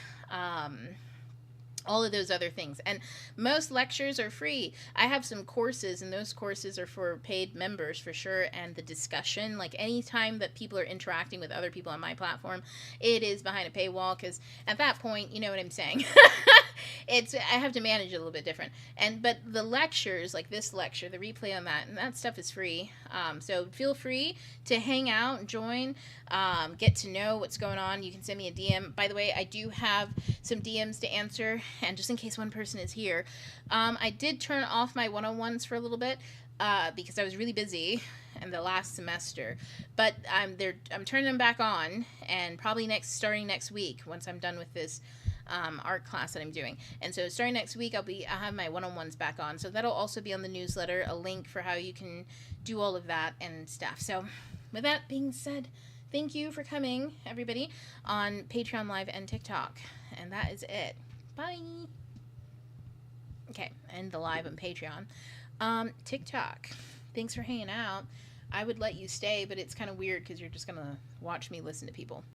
all of those other things. And most lectures are free. I have some courses, and those courses are for paid members for sure. And the discussion, like anytime that people are interacting with other people on my platform, it is behind a paywall because at that point, you know what I'm saying. I have to manage it a little bit different. But the lectures, like this lecture, the replay on that, and that stuff is free. So feel free to hang out and join, get to know what's going on. You can send me a DM. By the way, I do have some DMs to answer, and just in case one person is here, I did turn off my one-on-ones for a little bit because I was really busy in the last semester, but I'm turning them back on, and probably starting next week once I'm done with this art class that I'm doing. And so starting next week, I'll have my one-on-ones back on. So that'll also be on the newsletter, a link for how you can do all of that and stuff. So with that being said, thank you for coming, everybody, on Patreon Live and TikTok. And that is it. Bye. Okay, end the live on Patreon. TikTok. Thanks for hanging out. I would let you stay, but it's kind of weird because you're just going to watch me listen to people.